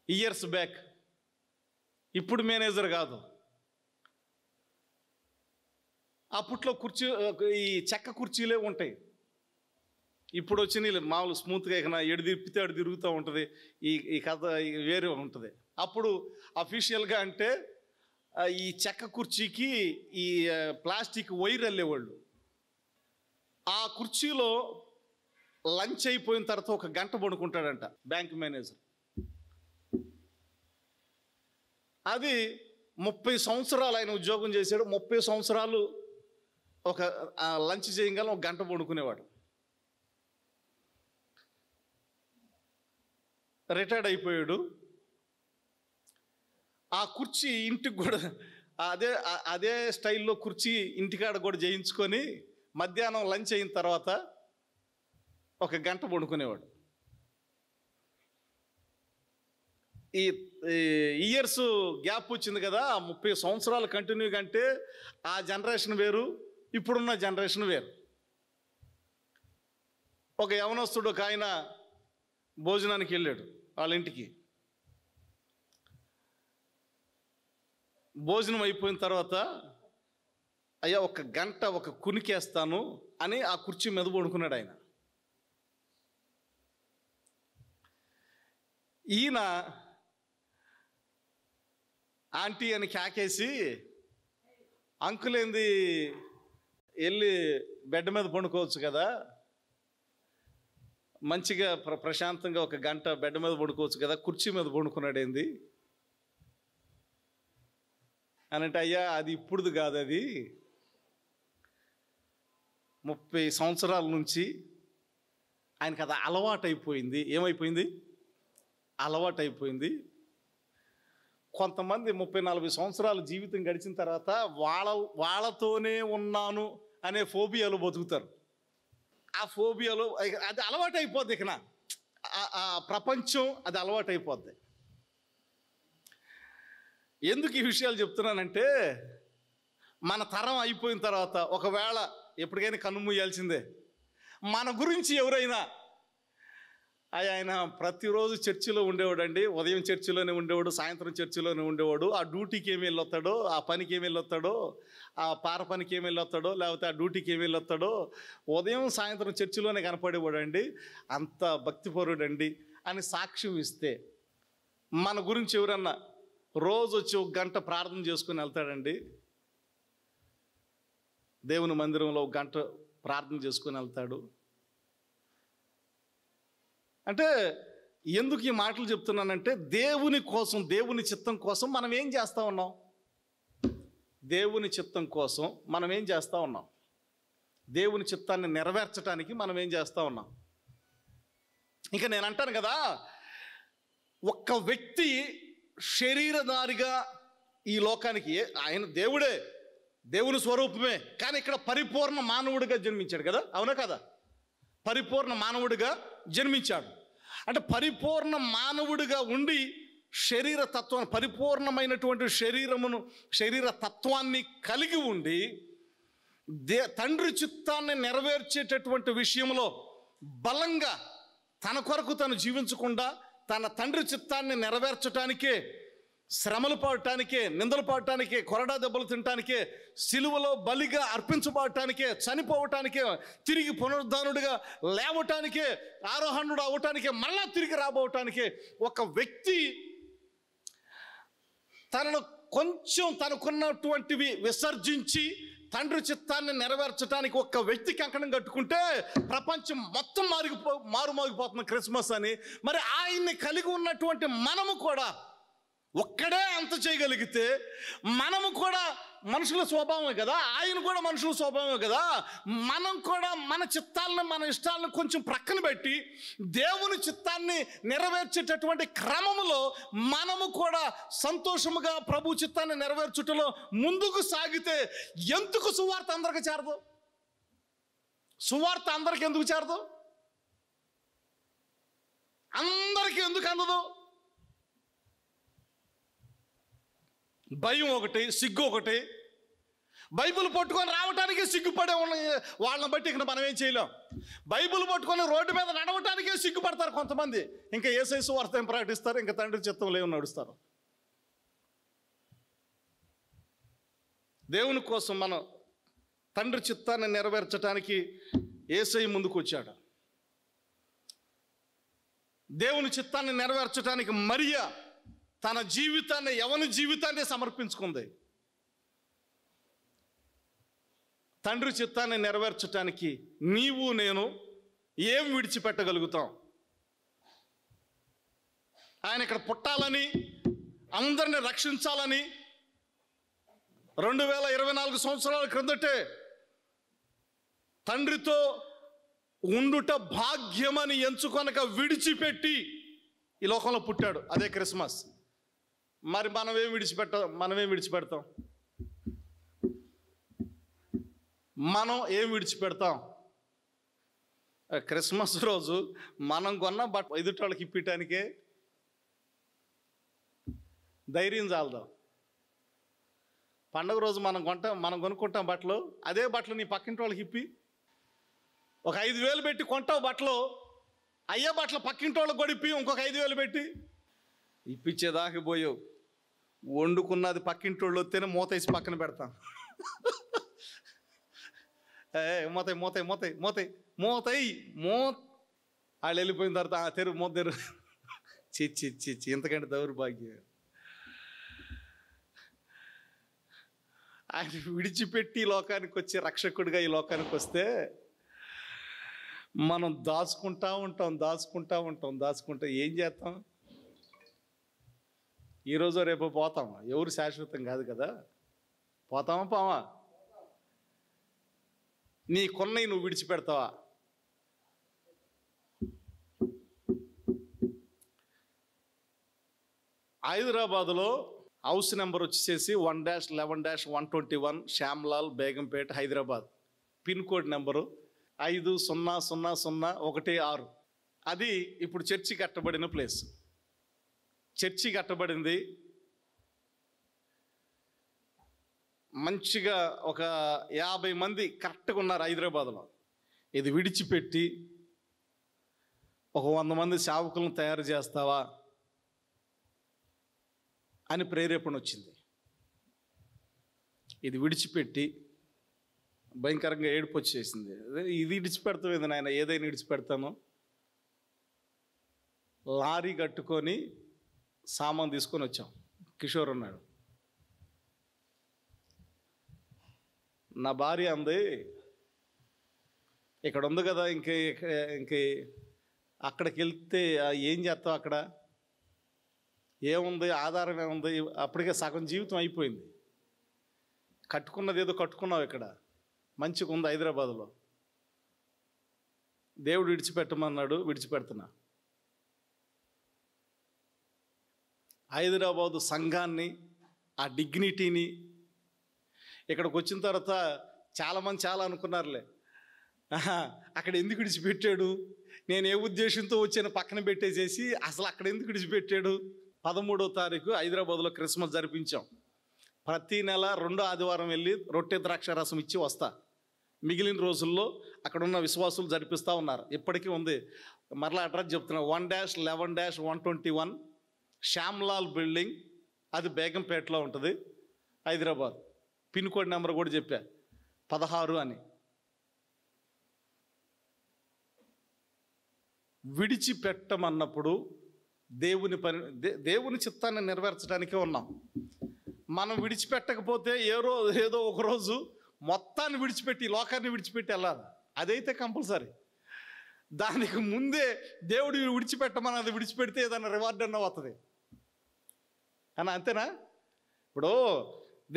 ఇయర్స్ బ్యాక్, ఇప్పుడు మేనేజర్ కాదు. అప్పట్లో ఈ చెక్క కుర్చీలే ఉంటాయి. ఇప్పుడు వచ్చిన మామూలు స్మూత్గా ఇక ఎడు తిప్పితే అడు తిరుగుతూ ఉంటుంది. ఈ కథ వేరే ఉంటుంది. అప్పుడు అఫీషియల్గా అంటే ఈ చెక్క కుర్చీకి ఈ ప్లాస్టిక్ వైర్ వెళ్ళేవాళ్ళు. ఆ కుర్చీలో లంచ్ అయిపోయిన తర్వాత ఒక గంట పడుకుంటాడంట బ్యాంక్ మేనేజర్. అది 30 సంవత్సరాలు ఆయన ఉద్యోగం చేశాడు. 30 సంవత్సరాలు ఒక లంచ్ చేయగల ఒక గంట పడుకునేవాడు. రిటైర్డ్ అయిపోయాడు. ఆ కుర్చీ ఇంటికి కూడా అదే స్టైల్లో కుర్చీ ఇంటికాడ కూడా చేయించుకొని మధ్యాహ్నం లంచ్ అయిన తర్వాత ఒక గంట పడుకునేవాడు. ఈ ఇయర్స్ గ్యాప్ వచ్చింది కదా, 30 సంవత్సరాలు కంటిన్యూగా. అంటే ఆ జనరేషన్ వేరు, ఇప్పుడున్న జనరేషన్ వేరు. ఒక యవనస్తుడు ఒక ఆయన భోజనానికి వెళ్ళాడు వాళ్ళ ఇంటికి. భోజనం అయిపోయిన తర్వాత, అయ్యా ఒక గంట ఒక కునికేస్తాను అని ఆ కుర్చీ మీద పడుకున్నాడు ఆయన. ఈయన ఆంటీ అని కేకేసి, అంకుల్ ఏంది వెళ్ళి బెడ్ మీద పడుకోవచ్చు కదా, మంచిగా ప్రశాంతంగా ఒక గంట బెడ్ మీద పడుకోవచ్చు కదా, కుర్చీ మీద పడుకున్నాడు ఏంది అని అంటే, అయ్యా అది ఇప్పుడుది కాదు, అది 30 సంవత్సరాల నుంచి ఆయనకి అది అలవాటైపోయింది. ఏమైపోయింది? అలవాటైపోయింది. కొంతమంది 30-40 సంవత్సరాల జీవితం గడిచిన తర్వాత వాళ్ళతోనే ఉన్నాను అనే ఫోబియాలో బతుకుతారు. ఆ ఫోబియాలో అది అలవాటైపోద్ది. ఇక ఆ ప్రపంచం అది అలవాటైపోద్ది. ఎందుకు ఈ విషయాలు చెప్తున్నానంటే, మన తరం అయిపోయిన తర్వాత ఒకవేళ ఎప్పటికైనా కన్ను మూయాల్సిందే. మన గురించి ఎవరైనా ఆయన ప్రతిరోజు చర్చిలో ఉండేవాడండి. ఉదయం చర్చిలోనే ఉండేవాడు, సాయంత్రం చర్చిలోనే ఉండేవాడు. ఆ డ్యూటీకి ఏమి వెళ్ళొస్తాడో, ఆ పనికి ఏమి వెళ్ళొస్తాడో, ఆ పార పనికి ఏమి వెళ్ళొస్తాడో, లేకపోతే ఆ డ్యూటీకి ఏమి వెళ్ళొస్తాడో, ఉదయం సాయంత్రం చర్చిలోనే కనపడేవాడు అండి. అంత భక్తిపరుడండి అని సాక్ష్యం ఇస్తే, మన గురించి ఎవరన్నా రోజు వచ్చి 1 గంట ప్రార్థన చేసుకుని వెళ్తాడండి. దేవుని మందిరంలో 1 గంట ప్రార్థన చేసుకుని వెళ్తాడు. అంటే ఎందుకు ఈ మాటలు చెప్తున్నానంటే, దేవుని కోసం, దేవుని చిత్తం కోసం మనం ఏం చేస్తూ ఉన్నాం? దేవుని చిత్తం కోసం మనం ఏం చేస్తూ ఉన్నాం? దేవుని చిత్తాన్ని నెరవేర్చడానికి మనం ఏం చేస్తూ ఉన్నాం? ఇంకా నేను అంటాను కదా, ఒక్క వ్యక్తి శరీరధారిగా ఈ లోకానికి, ఆయన దేవుడే, దేవుని స్వరూపమే, కానీ ఇక్కడ పరిపూర్ణ మానవుడిగా జన్మించాడు కదా, అవునా కదా? పరిపూర్ణ మానవుడిగా జన్మించాడు. అంటే పరిపూర్ణ మానవుడిగా ఉండి శరీర తత్వాన్ని, పరిపూర్ణమైనటువంటి శరీర తత్వాన్ని కలిగి ఉండి తండ్రి చిత్తాన్ని నెరవేర్చేటటువంటి విషయంలో బలంగా తన కొరకు తను జీవించకుండా తన తండ్రి చిత్తాన్ని నెరవేర్చడానికే, శ్రమలు పడటానికే, నిందలు పడటానికే, కొరడా దెబ్బలు తినటానికే, సిలువలో బలిగా అర్పించబడటానికే, చనిపోవటానికే, తిరిగి పునరుద్ధానుడిగా లేవటానికే, ఆరోహణుడు అవటానికే, మళ్ళా తిరిగి రాబోవటానికే ఒక వ్యక్తి తనను కొంచెం తనకున్నటువంటివి విసర్జించి తండ్రి చిత్తాన్ని నెరవేర్చడానికి ఒక్క వ్యక్తి కంకణం కట్టుకుంటే ప్రపంచం మొత్తం మారుమోగిపోతుంది క్రిస్మస్ అని. మరి ఆయన్ని కలిగి ఉన్నటువంటి మనము కూడా ఒక్కడే అంత చేయగలిగితే, మనము కూడా మనుషుల స్వభావమే కదా, ఆయన కూడా మనుషుల స్వభావమే కదా, మనం కూడా మన చిత్తాలను, మన ఇష్టాలను కొంచెం ప్రక్కన పెట్టి దేవుని చిత్తాన్ని నెరవేర్చేటటువంటి క్రమములో మనము కూడా సంతోషముగా ప్రభు చిత్తాన్ని నెరవేర్చుటలో ముందుకు సాగితే ఎందుకు సువార్త అందరికి చేరదు? సువార్త అందరికి ఎందుకు చేరదు? అందరికీ ఎందుకు అందదు? భయం ఒకటి, సిగ్గు ఒకటి. బైబిల్ పట్టుకొని రావటానికి సిగ్గుపడే వాళ్ళని బట్టి ఇక్కడ మనం ఏం చేయలేం. బైబిల్ పట్టుకొని రోడ్డు మీద నడవటానికే సిగ్గుపడతారు కొంతమంది. ఇంకా యేసయ్య సువార్త ఏం ప్రకటిస్తారు? ఇంకా తండ్రి చిత్తంలో ఏమి నడుస్తారు? దేవుని కోసం మనం తండ్రి చిత్తాన్ని నెరవేర్చడానికి యేసయ్య ముందుకు వచ్చాడు. దేవుని చిత్తాన్ని నెరవేర్చడానికి మరియా తన జీవితాన్ని, యవన జీవితాన్ని సమర్పించుకుంది. తండ్రి చిత్తాన్ని నెరవేర్చడానికి నీవు నేను ఏం విడిచిపెట్టగలుగుతాం? ఆయన ఇక్కడ పుట్టాలని, అందరిని రక్షించాలని 2024 సంవత్సరాల క్రిందటే తండ్రితో ఉండుట భాగ్యమని ఎంచుకొనక విడిచిపెట్టి ఈ లోకంలో పుట్టాడు. అదే క్రిస్మస్. మరి మనమేం విడిచిపెడతాం? మనం ఏం విడిచిపెడతాం? క్రిస్మస్ రోజు మనం కొన్న ఎదుటోళ్ళకి ఇప్పటానికే ధైర్యం చాలదాం. పండుగ రోజు మనం కొనుక్కుంటాం బట్టలు, అదే బట్టలు నీ పక్కింటి వాళ్ళకి ఇప్పి, ఒక 5,000 పెట్టి కొంటావు బట్టలు, అయ్యే బట్టలు పక్కింటి వాళ్ళకి గొడిపి ఇంకొక 5,000 పెట్టి ఇప్పించేదాకా పోయావు. వండుకున్నది పక్కింటి వాళ్ళు వస్తేనే మూతేసి పక్కన పెడతాం. మూతయి వాళ్ళు వెళ్ళిపోయిన తర్వాత తెరువు మూత తెరు. చిచ్చి ఇంతకంటే దౌర్భాగ్యం. ఆయన విడిచిపెట్టి ఈ లోకానికి వచ్చి రక్షకుడిగా ఈ లోకానికి వస్తే మనం దాచుకుంటా ఏం చేస్తాం? ఈరోజు రేపు పోతాం. ఎవరు శాశ్వతం కాదు కదా. పోతామా పావా? నీకున్నవి నువ్వు విడిచిపెడతావా? హైదరాబాదులో హౌస్ నెంబర్ వచ్చేసి 1-11-121 Shyamlal Begumpet, Hyderabad. Pin code number 500016. అది ఇప్పుడు చర్చి కట్టబడిన ప్లేస్. చర్చి కట్టబడింది. మంచిగా ఒక 50 మంది కరెక్ట్గా ఉన్నారు హైదరాబాద్లో. ఇది విడిచిపెట్టి ఒక 100 మంది సేవకులను తయారు చేస్తావా అని ప్రేరేపణ వచ్చింది. ఇది విడిచిపెట్టి భయంకరంగా ఏడుపు వచ్చేసింది. ఇది విడిచిపెడతాం నాయన, ఏదైనా విడిచిపెడతాను. లారీ కట్టుకొని సామాన్ తీసుకొని వచ్చాం. కిషోర్ ఉన్నాడు. నా భార్య అంది, ఇక్కడ ఉంది కదా, ఇంక అక్కడికి వెళ్తే ఏం చేస్తావు, అక్కడ ఏముంది, ఆధారం ఏముంది, అప్పటికే సగం జీవితం అయిపోయింది. కట్టుకున్నది ఏదో కట్టుకున్నావు, ఇక్కడ మంచిగా ఉంది హైదరాబాదులో. దేవుడు విడిచిపెట్టమన్నాడు, విడిచిపెడుతున్నా. హైదరాబాదు సంఘాన్ని, ఆ డిగ్నిటీని, ఇక్కడికి వచ్చిన తర్వాత చాలామంది చాలా అనుకున్నారులే, అక్కడ ఎందుకు విడిచిపెట్టాడు, నేను ఏ ఉద్దేశంతో వచ్చాను పక్కన పెట్టేసేసి అసలు అక్కడ ఎందుకు విడిచిపెట్టాడు. 13వ తారీఖు హైదరాబాద్లో క్రిస్మస్ జరిపించాం. ప్రతి నెల 2వ ఆదివారం వెళ్ళి రొట్టె ద్రాక్ష రసం ఇచ్చి వస్తా. మిగిలిన రోజుల్లో అక్కడున్న విశ్వాసులు జరిపిస్తూ ఉన్నారు. ఇప్పటికీ ఉంది. మరలా అడ్రస్ చెప్తున్నా, 1-11-121 శ్యామ్లాల్ బిల్డింగ్, అది బేగంపేటలో ఉంటుంది, హైదరాబాద్. పిన్ కోడ్ నెంబర్ కూడా చెప్పా, 16 అని. విడిచిపెట్టమన్నప్పుడు దేవుని చిత్తాన్ని నెరవేర్చడానికే ఉన్నాం. మనం విడిచిపెట్టకపోతే ఏదో ఒక రోజు మొత్తాన్ని విడిచిపెట్టి, లోకాన్ని విడిచిపెట్టి వెళ్ళాలి. అదైతే కంపల్సరీ. దానికి ముందే దేవుడు విడిచిపెట్టమన్నది విడిచిపెడితే ఏదైనా రివార్డ్ అన్న వస్తుంది అని, అంతేనా? ఇప్పుడు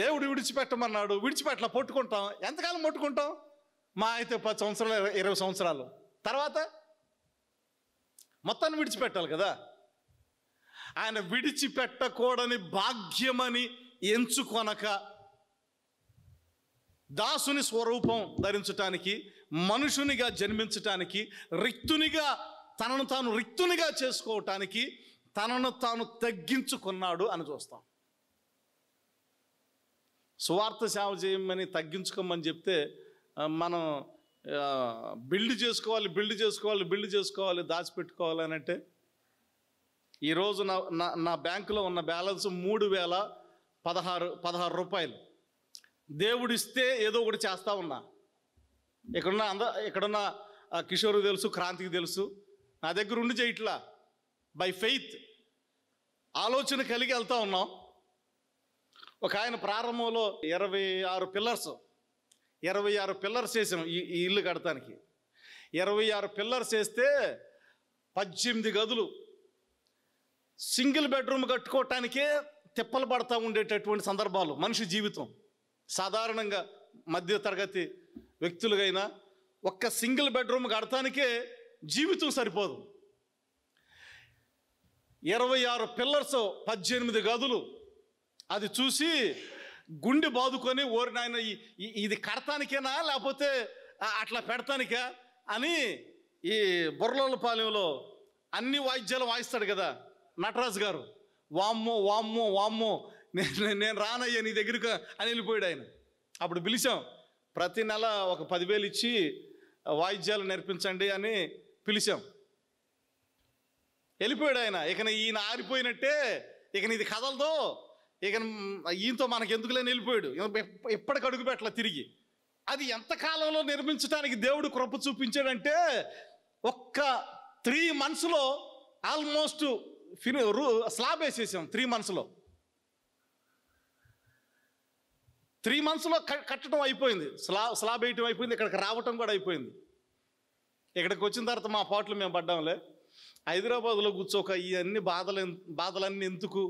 దేవుడు విడిచిపెట్టమన్నాడు, విడిచిపెట్టలా, పట్టుకుంటాం. ఎంతకాలం పట్టుకుంటాం? మా అయితే 10 సంవత్సరాలు, 20 సంవత్సరాలు తర్వాత మొత్తాన్ని విడిచిపెట్టాలి కదా. ఆయన విడిచిపెట్టకూడని భాగ్యమని ఎంచుకొనక దాసుని స్వరూపం ధరించటానికి, మనుషునిగా జన్మించటానికి, తనను తాను రిక్తునిగా చేసుకోవటానికి తనను తాను తగ్గించుకున్నాడు అని చూస్తాం. సువార్త సేవ చేయమని తగ్గించుకోమని చెప్తే మనం బిల్డ్ చేసుకోవాలి దాచిపెట్టుకోవాలి అని అంటే, ఈరోజు నా బ్యాంకులో ఉన్న బ్యాలెన్స్ 3,016 రూపాయలు. దేవుడిస్తే ఏదో ఒకటి చేస్తూ ఉన్నా. ఇక్కడున్న కిషోర్కి తెలుసు, క్రాంతికి తెలుసు, నా దగ్గర ఉండి చేయట్లా. బై ఫెయిత్ ఆలోచన కలిగి వెళ్తూ ఉన్నాం. ఒక ఆయన ప్రారంభంలో 26 పిల్లర్స్ వేసాం ఈ ఇల్లు కడటానికి. 26 పిల్లర్స్ వేస్తే 18 గదులు. సింగిల్ బెడ్రూమ్ కట్టుకోవటానికే తిప్పలు పడతా ఉండేటటువంటి సందర్భాలు. మనిషి జీవితం సాధారణంగా మధ్య తరగతి వ్యక్తులుగైనా ఒక్క సింగిల్ బెడ్రూమ్ కడటానికే జీవితం సరిపోదు. 26 పిల్లర్స్, 18 గదులు. అది చూసి గుండె బాదుకొని, ఓరి నాయన ఇది కడతానికేనా లేకపోతే అట్లా పెడతానికా అని, ఈ బుర్రలపాలెంలో అన్ని వాయిద్యాలు వాయిస్తాడు కదా నటరాజు గారు, వామ్మో నేను రానయ్యా నీ దగ్గరికి అని వెళ్ళిపోయాడు ఆయన. అప్పుడు పిలిచాం, ప్రతి నెల ఒక 10,000 ఇచ్చి వాయిద్యాలు నేర్పించండి అని పిలిచాం. వెళ్ళిపోయాడు ఆయన. ఇక ఈయన ఆరిపోయినట్టే, ఇక ఇది కదలదు, ఇక ఈయనతో మనకు ఎందుకులేని వెళ్ళిపోయాడు. ఎప్పటికి అడుగు పెట్టల తిరిగి. అది ఎంతకాలంలో నిర్మించడానికి దేవుడు కృప చూపించాడంటే, ఒక్క 3 monthsలో ఆల్మోస్ట్ స్లాబ్ వేసేసాం. 3 monthsలో కట్టడం అయిపోయింది, స్లాబ్ వేయటం అయిపోయింది, ఇక్కడికి రావటం కూడా అయిపోయింది. ఇక్కడికి వచ్చిన తర్వాత మా పాటలు మేము పడ్డాంలే. హైదరాబాద్లో కూర్చోక ఇవన్నీ బాధలన్నీ ఎందుకు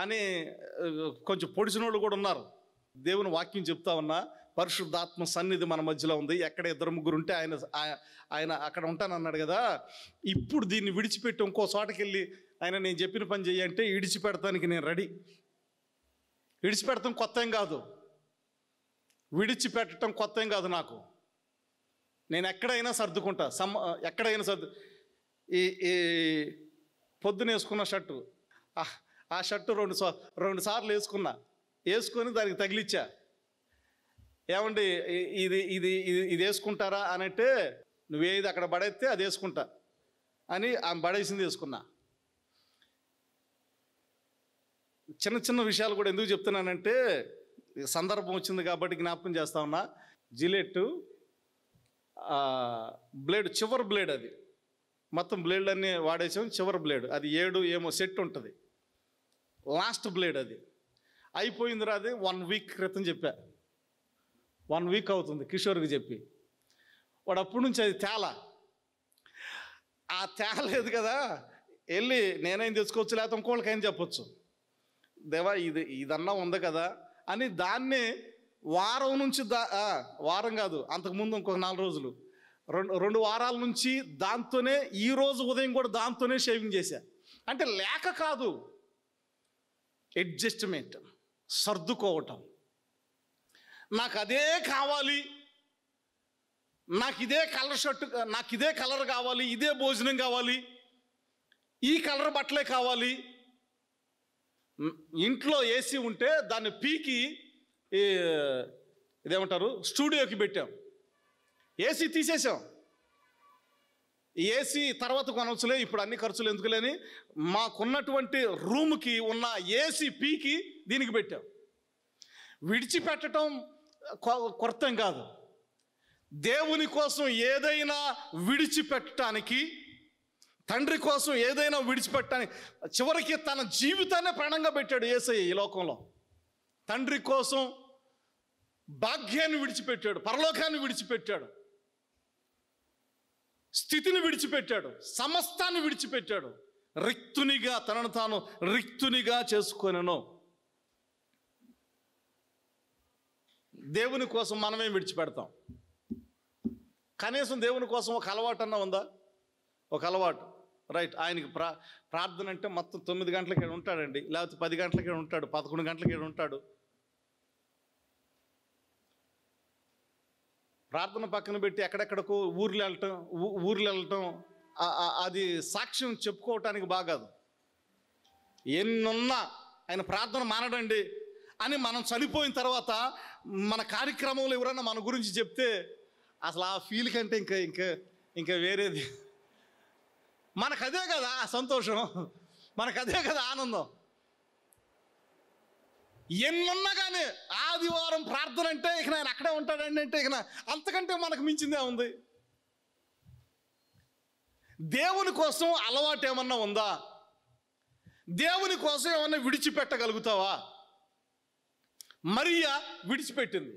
అని కొంచెం పొడిచినోళ్ళు కూడా ఉన్నారు. దేవుని వాక్యం చెప్తా ఉన్నా, పరిశుద్ధాత్మ సన్నిధి మన మధ్యలో ఉంది. ఎక్కడ 2-3 ఉంటే ఆయన అక్కడ ఉంటానన్నాడు కదా. ఇప్పుడు దీన్ని విడిచిపెట్టి ఇంకో చోటకి వెళ్ళి ఆయన నేను చెప్పిన పని చెయ్యంటే విడిచిపెడతానికి నేను రెడీ. విడిచిపెడతాం కొత్త ఏం కాదు, విడిచిపెట్టడం కొత్త ఏం కాదు నాకు. నేను ఎక్కడైనా సర్దుకుంటా, ఎక్కడైనా ఈ పొద్దున వేసుకున్న షర్టు, ఆ షర్టు 2 సార్లు వేసుకొని దానికి తగిలిచ్చా. ఏమండి ఇది వేసుకుంటారా అని అంటే, నువ్వేది అక్కడ పడేస్తే అది వేసుకుంటా. అని ఆమె పడేసింది వేసుకున్నా. చిన్న చిన్న విషయాలు కూడా ఎందుకు చెప్తున్నానంటే సందర్భం వచ్చింది కాబట్టి జ్ఞాపకం చేస్తా ఉన్నా. జిలెట్ బ్లేడ్, చివరి బ్లేడ్, అది మొత్తం బ్లేడ్ అన్నీ వాడేసాం, చివరి బ్లేడ్ అది 7 ఏమో సెట్ ఉంటుంది, లాస్ట్ బ్లేడ్ అది అయిపోయింది. అది 1 వీక్ క్రితం చెప్పా, 1 వీక్ అవుతుంది కిషోర్కి చెప్పి. వాడు అప్పటి నుంచి అది తేలేదు కదా, వెళ్ళి నేనేం తెచ్చుకోవచ్చు, లేకపోతే ఇంకోళ్ళకైనా చెప్పొచ్చు, దేవా ఇదన్నా ఉంది కదా అని. దాన్ని వారం నుంచి వారం కాదు, అంతకుముందు ఇంకొక 4 రోజులు, 2 వారాల నుంచి దాంతోనే, ఈరోజు ఉదయం కూడా దాంతోనే షేవింగ్ చేశా. అంటే లేక కాదు, అడ్జస్ట్మెంట్, సర్దుకోవటం. నాకు అదే కావాలి, నాకు ఇదే కలర్ షర్టు, నాకు ఇదే కలర్ కావాలి, ఇదే భోజనం కావాలి, ఈ కలర్ బట్టలే కావాలి. ఇంట్లో ఏసీ ఉంటే దాన్ని పీకి ఇదేమంటారు స్టూడియోకి పెట్టాం, ఏసీ తీసేసాం. ఏసీ తర్వాత కొనవచ్చులే, ఇప్పుడు అన్ని ఖర్చులు ఎందుకులేని మాకున్నటువంటి రూమ్కి ఉన్న ఏసీ పీకి దీనికి పెట్టాం. విడిచిపెట్టడం కొరతం కాదు, దేవుని కోసం ఏదైనా విడిచిపెట్టడానికి, తండ్రి కోసం ఏదైనా విడిచిపెట్టడానికి, చివరికి తన జీవితాన్ని ప్రాణంగా పెట్టాడు యేసయ్య ఈ లోకంలో. తండ్రి కోసం భాగ్యాన్ని విడిచిపెట్టాడు, పరలోకాన్ని విడిచిపెట్టాడు, స్థితిని విడిచిపెట్టాడు, సమస్తాన్ని విడిచిపెట్టాడు. రిక్తునిగా, తనను తాను రిక్తునిగా చేసుకొనెను. దేవుని కోసం మనమేం విడిచిపెడతాం? కనీసం దేవుని కోసం ఒక అలవాటు అన్నా ఉందా? ఒక అలవాటు, రైట్. ఆయనకి ప్రార్థన అంటే మొత్తం 9 గంటలకి ఉంటాడండి, లేకపోతే 10 గంటలకి ఉంటాడు, 11 గంటలకి ఉంటాడు. ప్రార్థన పక్కన పెట్టి ఎక్కడెక్కడికో ఊర్లు వెళ్ళటం అది సాక్ష్యం చెప్పుకోవటానికి బాగాదు. ఎన్నున్నా ఆయన ప్రార్థన మానడండి అని మనం చనిపోయిన తర్వాత మన కార్యక్రమంలో ఎవరైనా మన గురించి చెప్తే అసలు ఆ ఫీల్ కంటే ఇంకా వేరేది. మనకదే కదా ఆ సంతోషం, మనకదే కదా ఆనందం. ఎన్నున్నా కానీ ఆదివారం ప్రార్థన అంటే ఇక ఆయన అక్కడే ఉంటాడండి అంటే ఇక అంతకంటే మనకు మించిందే ఉంది. దేవుని కోసం అలవాటు ఏమన్నా ఉందా? దేవుని కోసం ఏమన్నా విడిచిపెట్టగలుగుతావా? మరియా విడిచిపెట్టింది,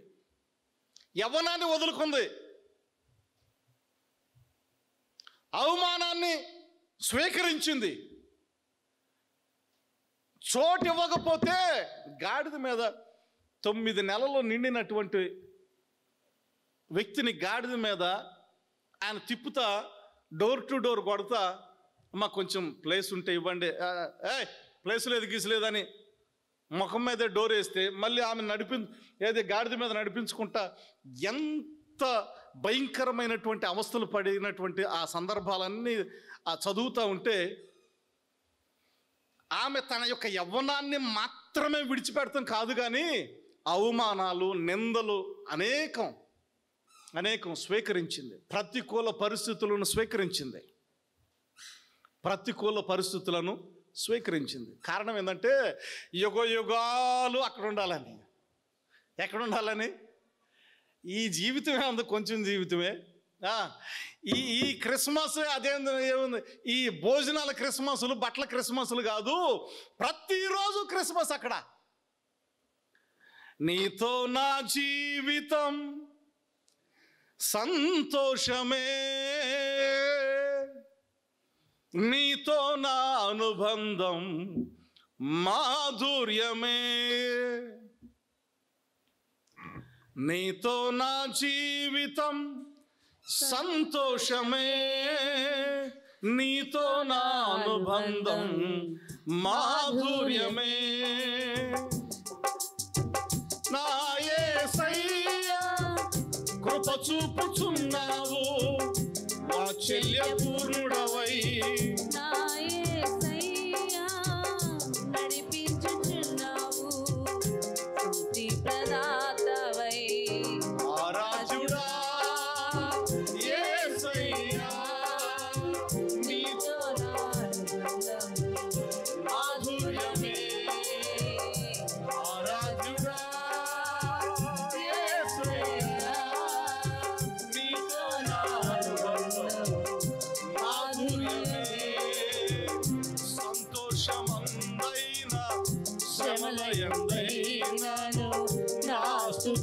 యవ్వనాన్ని వదులుకుంది, అవమానాన్ని స్వీకరించింది. చోటు ఇవ్వకపోతే గాడిద మీద 9 నెలలు నిండినటువంటి వ్యక్తిని గాడిద మీద ఆయన తిప్పుతా, డోర్ టు డోర్ కొడతా, మాకు కొంచెం ప్లేస్ ఉంటే ఇవ్వండి, ప్లేస్ లేదు గీసలేదని ముఖం మీదే డోర్ వేస్తే మళ్ళీ ఆమె గాడిద మీద నడిపించుకుంటా ఎంత భయంకరమైనటువంటి అవస్థలు పడినటువంటి ఆ సందర్భాలన్నీ చదువుతూ ఉంటే ఆమె తన యొక్క యవ్వనాన్ని మాత్రమే విడిచిపెడతాం కాదు, కానీ అవమానాలు, నిందలు అనేకం స్వీకరించింది. ప్రతికూల పరిస్థితులను స్వీకరించింది. కారణం ఏంటంటే యుగాలు అక్కడ ఉండాలని. ఎక్కడ ఉండాలని? ఈ జీవితమే ఉంది, కొంచెం జీవితమే. ఈ క్రిస్మస్ ఏముంది, ఈ భోజనాల క్రిస్మస్లు, బట్టల క్రిస్మస్లు కాదు, ప్రతిరోజు క్రిస్మస్ అక్కడ. నీతో నా జీవితం సంతోషమే, నీతో నా అనుబంధం మాధుర్యమే, నీతో నా జీవితం సంతోషమే, నీతో నా అనుబంధం మాధుర్యమే. నా యేసయ్యా కృప చూపుచున్నావు, వాత్సల్య పూర్ణుడవై. నా యేసయ్యా నడిపించుచున్నావు, స్తుతి ప్రదాతవై. రాజుడా యేసయ్యా నీతో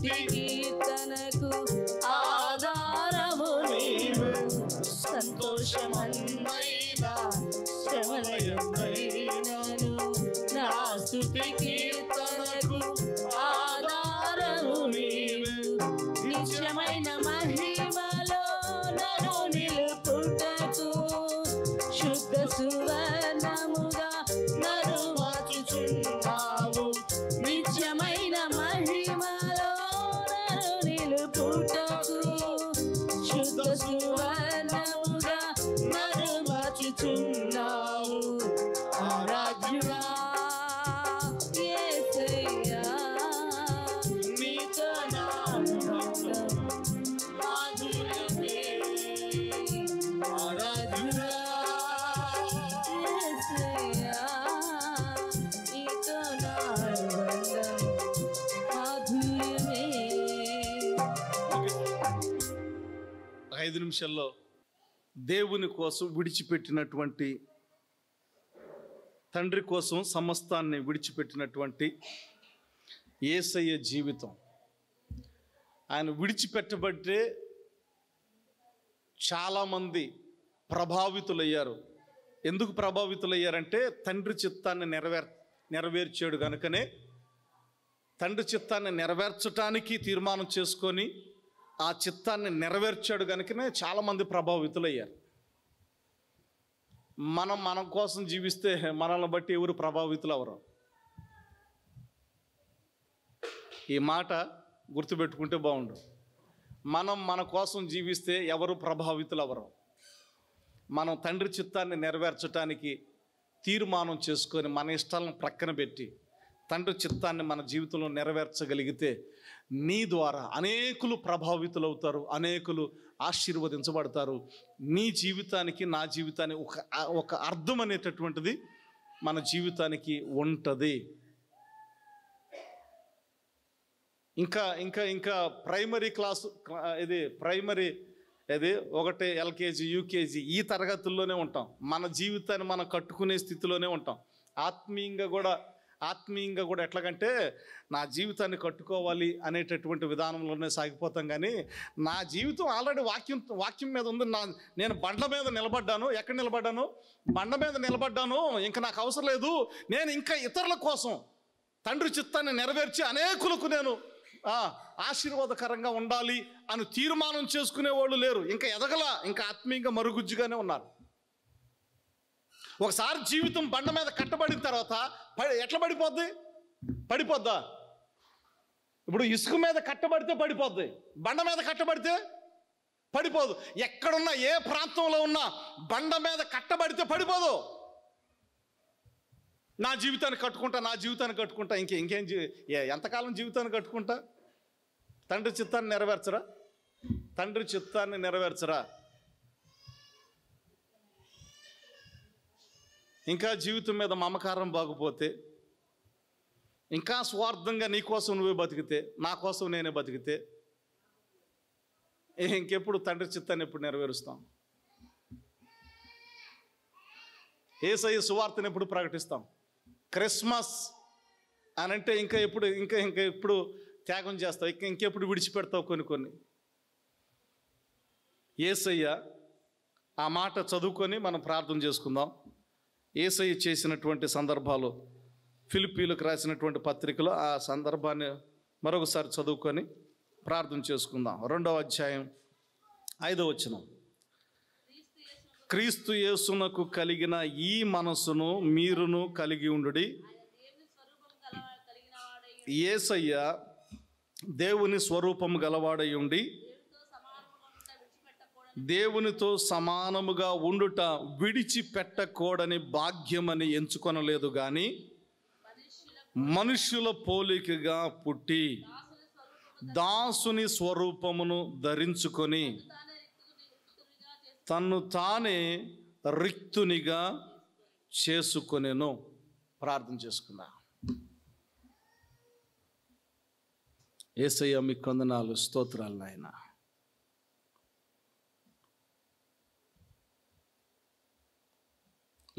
స్తుతి కీర్తనకు ఆధారము నీవు సంతోషమందైనా శ్రమలయందైనను నా స్తుతి కీర్తనకు ఆధారము నీవు నిత్యమైన మహిమలో నన్ను నిలుపుటకు శుద్ధ సువర్ణముగా నన్ను మార్చుచున్నావు నిత్యమైన మహిమలో నన్ను నిలుపుటకు శుద్ధ సువర్ణముగా నన్ను మార్చుచున్నావు ఆరాధ్యుడా యేసయ్యా నీతో నా అనుబంధం మాధుర్యమే ఆరాధ్యుడా యేసయ్యా నీతో నా అనుబంధం మాధుర్యమే. 5 నిమిషాల్లో దేవుని కోసం విడిచిపెట్టినటువంటి, తండ్రి కోసం సమస్తాన్ని విడిచిపెట్టినటువంటి యేసయ్య జీవితం. ఆయన విడిచిపెట్టబట్టే చాలామంది ప్రభావితులయ్యారు. ఎందుకు ప్రభావితులయ్యారంటే తండ్రి చిత్తాన్ని నెరవేర్చాడు కనుకనే, తండ్రి చిత్తాన్ని నెరవేర్చటానికి తీర్మానం చేసుకొని ఆ చిత్తాన్ని నెరవేర్చాడు కనుకనే చాలామంది ప్రభావితులయ్యారు. మన కోసం జీవిస్తే మనల్ని బట్టి ఎవరు ప్రభావితులు అవరు. ఈ మాట గుర్తుపెట్టుకుంటే బాగుండు. మన కోసం జీవిస్తే ఎవరు ప్రభావితులు అవరు. మనం తండ్రి చిత్తాన్ని నెరవేర్చడానికి తీర్మానం చేసుకొని మన ఇష్టాలను ప్రక్కన పెట్టి తండ్రి చిత్తాన్ని మన జీవితంలో నెరవేర్చగలిగితే నీ ద్వారా అనేకులు ప్రభావితులవుతారు, అనేకులు ఆశీర్వదించబడతారు. నీ జీవితానికి, నా జీవితానికి ఒక అర్థం అనేటటువంటిది మన జీవితానికి ఉంటుంది. ఇంకా ఇంకా ఇంకా ప్రైమరీ క్లాసు, ప్రైమరీ ఒకటి ఎల్కేజీ, యూకేజీ ఈ తరగతుల్లోనే ఉంటాం. మన జీవితాన్ని మనం కట్టుకునే స్థితిలోనే ఉంటాం. ఆత్మీయంగా కూడా ఎట్లాగంటే నా జీవితాన్ని కట్టుకోవాలి అనేటటువంటి విధానంలోనే సాగిపోతాం. కానీ నా జీవితం ఆల్రెడీ వాక్యం మీద ఉంది. నేను బండ మీద నిలబడ్డాను. ఎక్కడ నిలబడ్డాను? బండ మీద నిలబడ్డాను. ఇంకా నాకు అవసరం లేదు. నేను ఇంకా ఇతరుల కోసం తండ్రి చిత్తాన్ని నెరవేర్చి అనేకులకు నేను ఆశీర్వాదకరంగా ఉండాలి అని తీర్మానం చేసుకునే వాళ్ళు లేరు. ఇంకా ఎదగల, ఇంకా ఆత్మీయంగా మరుగుజ్జుగానే ఉన్నారు. ఒకసారి జీవితం బండ మీద కట్టబడిన తర్వాత ఎట్లా పడిపోద్దా? ఇప్పుడు ఇసుక మీద కట్టబడితే పడిపోద్ది, బండ మీద కట్టబడితే పడిపోదు. ఎక్కడున్నా, ఏ ప్రాంతంలో ఉన్నా బండ మీద కట్టబడితే పడిపోదు. నా జీవితాన్ని కట్టుకుంటా ఇంకేం ఎంతకాలం జీవితాన్ని కట్టుకుంటా? తండ్రి చిత్తాన్ని నెరవేర్చరా? ఇంకా జీవితం మీద మమకారం బాగుపోతే, ఇంకా స్వార్థంగా నీ కోసం నువ్వే బతికితే, నా కోసం నేనే బతికితే ఇంకెప్పుడు తండ్రి చిత్తాన్ని ఎప్పుడు నెరవేరుస్తాం? యేసయ్య సువార్తను ఎప్పుడు ప్రకటిస్తాం? క్రిస్మస్ అని అంటే ఇంకా ఎప్పుడు త్యాగం చేస్తావు? ఇంకెప్పుడు విడిచిపెడతావు? కొన్ని యేసయ్య ఆ మాట చదువుకొని మనం ప్రార్థన చేసుకుందాం. యేసయ్య చేసినటువంటి సందర్భాలు ఫిలిప్పీలకు రాసినటువంటి పత్రికలో ఆ సందర్భాన్ని మరొకసారి చదువుకొని ప్రార్థన చేసుకుందాం. 2వ అధ్యాయం 5వ వచనం. క్రీస్తు యేసునకు కలిగిన ఈ మనసును మీరును కలిగి ఉండుడి. యేసయ్య దేవుని స్వరూపము గలవాడై ఉండి దేవునితో సమానముగా ఉండుట విడిచిపెట్టకూడని భాగ్యమని ఎంచుకొనలేదు గాని మనుష్యుల పోలికగా పుట్టి దాసుని స్వరూపమును ధరించుకొని తన్ను తానే రిక్తునిగా చేసుకొనెను. ప్రార్థన చేసుకుందాం. యేసయ్య మీకు వందనాలు, స్తోత్రాలు నాయన.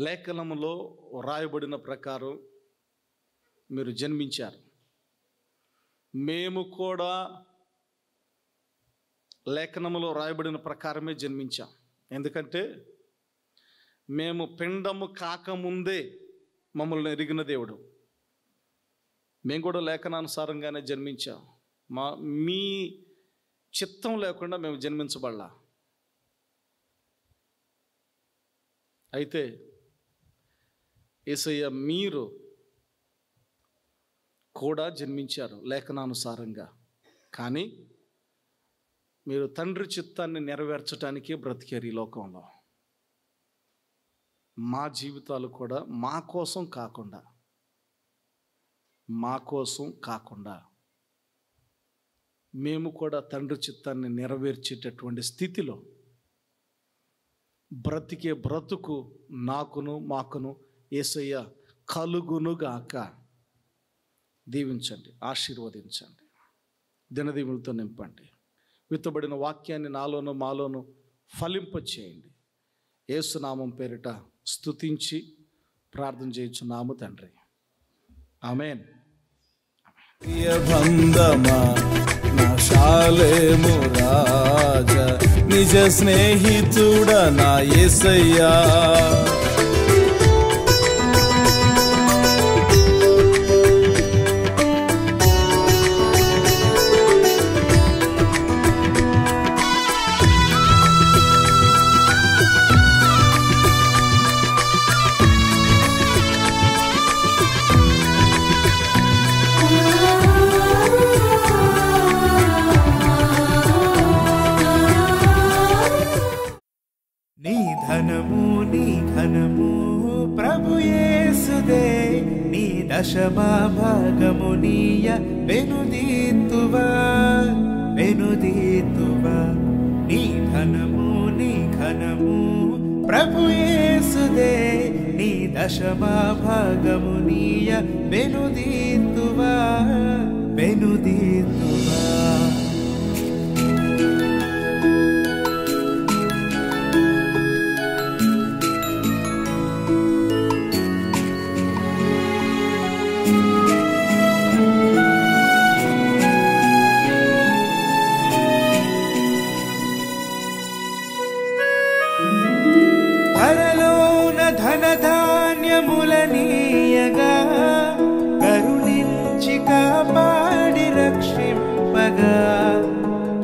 లేఖనములో రాయబడిన ప్రకారం మీరు జన్మించారు. మేము కూడా లేఖనములో రాయబడిన ప్రకారమే జన్మించాం. ఎందుకంటే మేము పిండము కాకముందే మమ్మల్ని ఎరిగిన దేవుడు. మేము కూడా లేఖనానుసారంగానే జన్మించాం. మీ చిత్తం లేకుండా మేము జన్మించబడలా. అయితే యేసయ్య మీరు కూడా జన్మించారు లేఖనానుసారంగా. కానీ మీరు తండ్రి చిత్తాన్ని నెరవేర్చడానికి బ్రతికారు ఈ లోకంలో. మా జీవితాలు కూడా మా కోసం కాకుండా మేము కూడా తండ్రి చిత్తాన్ని నెరవేర్చేటటువంటి స్థితిలో బ్రతికే బ్రతుకు మాకును యేసయ్య కలుగునుగాక. దీవించండి, ఆశీర్వదించండి, దినదీవులతో నింపండి. విత్తబడిన వాక్యాన్ని నాలోను మాలోను ఫలింపచేయండి. యేసు నామం పేరిట స్తుతించి ప్రార్థన చేయుచున్నాము తండ్రి. ఆమేన్. బంధమా నా శాలేము రాజా, నిజ స్నేహితుడ నా యేసయ్యా. దశమా భాగమునియ వెనుదీతువా నీ ఘనము ప్రభు యేసుదే. నీ దశమా భాగమునియ వెనుదీతువా. ధనధాన్యములనీయగా కరుణించి కాపాడి రక్షింపగా,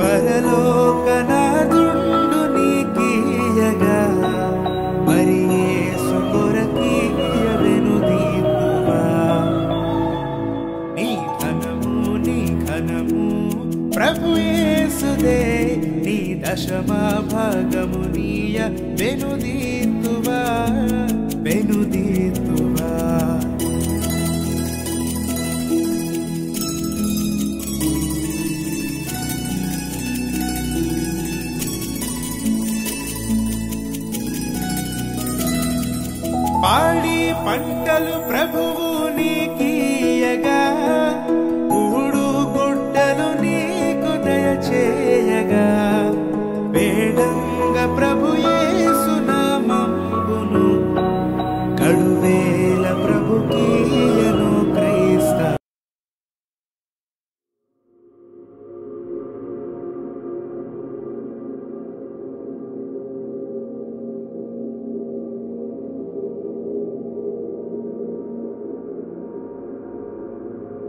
పరలోకనాథుండు నీకీయగా, మరి యేసు కొరకీయ వెనుదీతువా. నీ ఘనము ప్రభు యేసుదే. నీ దశమా భాగమునియ వెనుదీతువా. పాడి పంటలు ప్రభువు నీకీయగా, కూడు గుడ్డలు నీకు దయచేయగా, వేడంగ ప్రభు యేసు నామమును కడువేల ప్రభుకి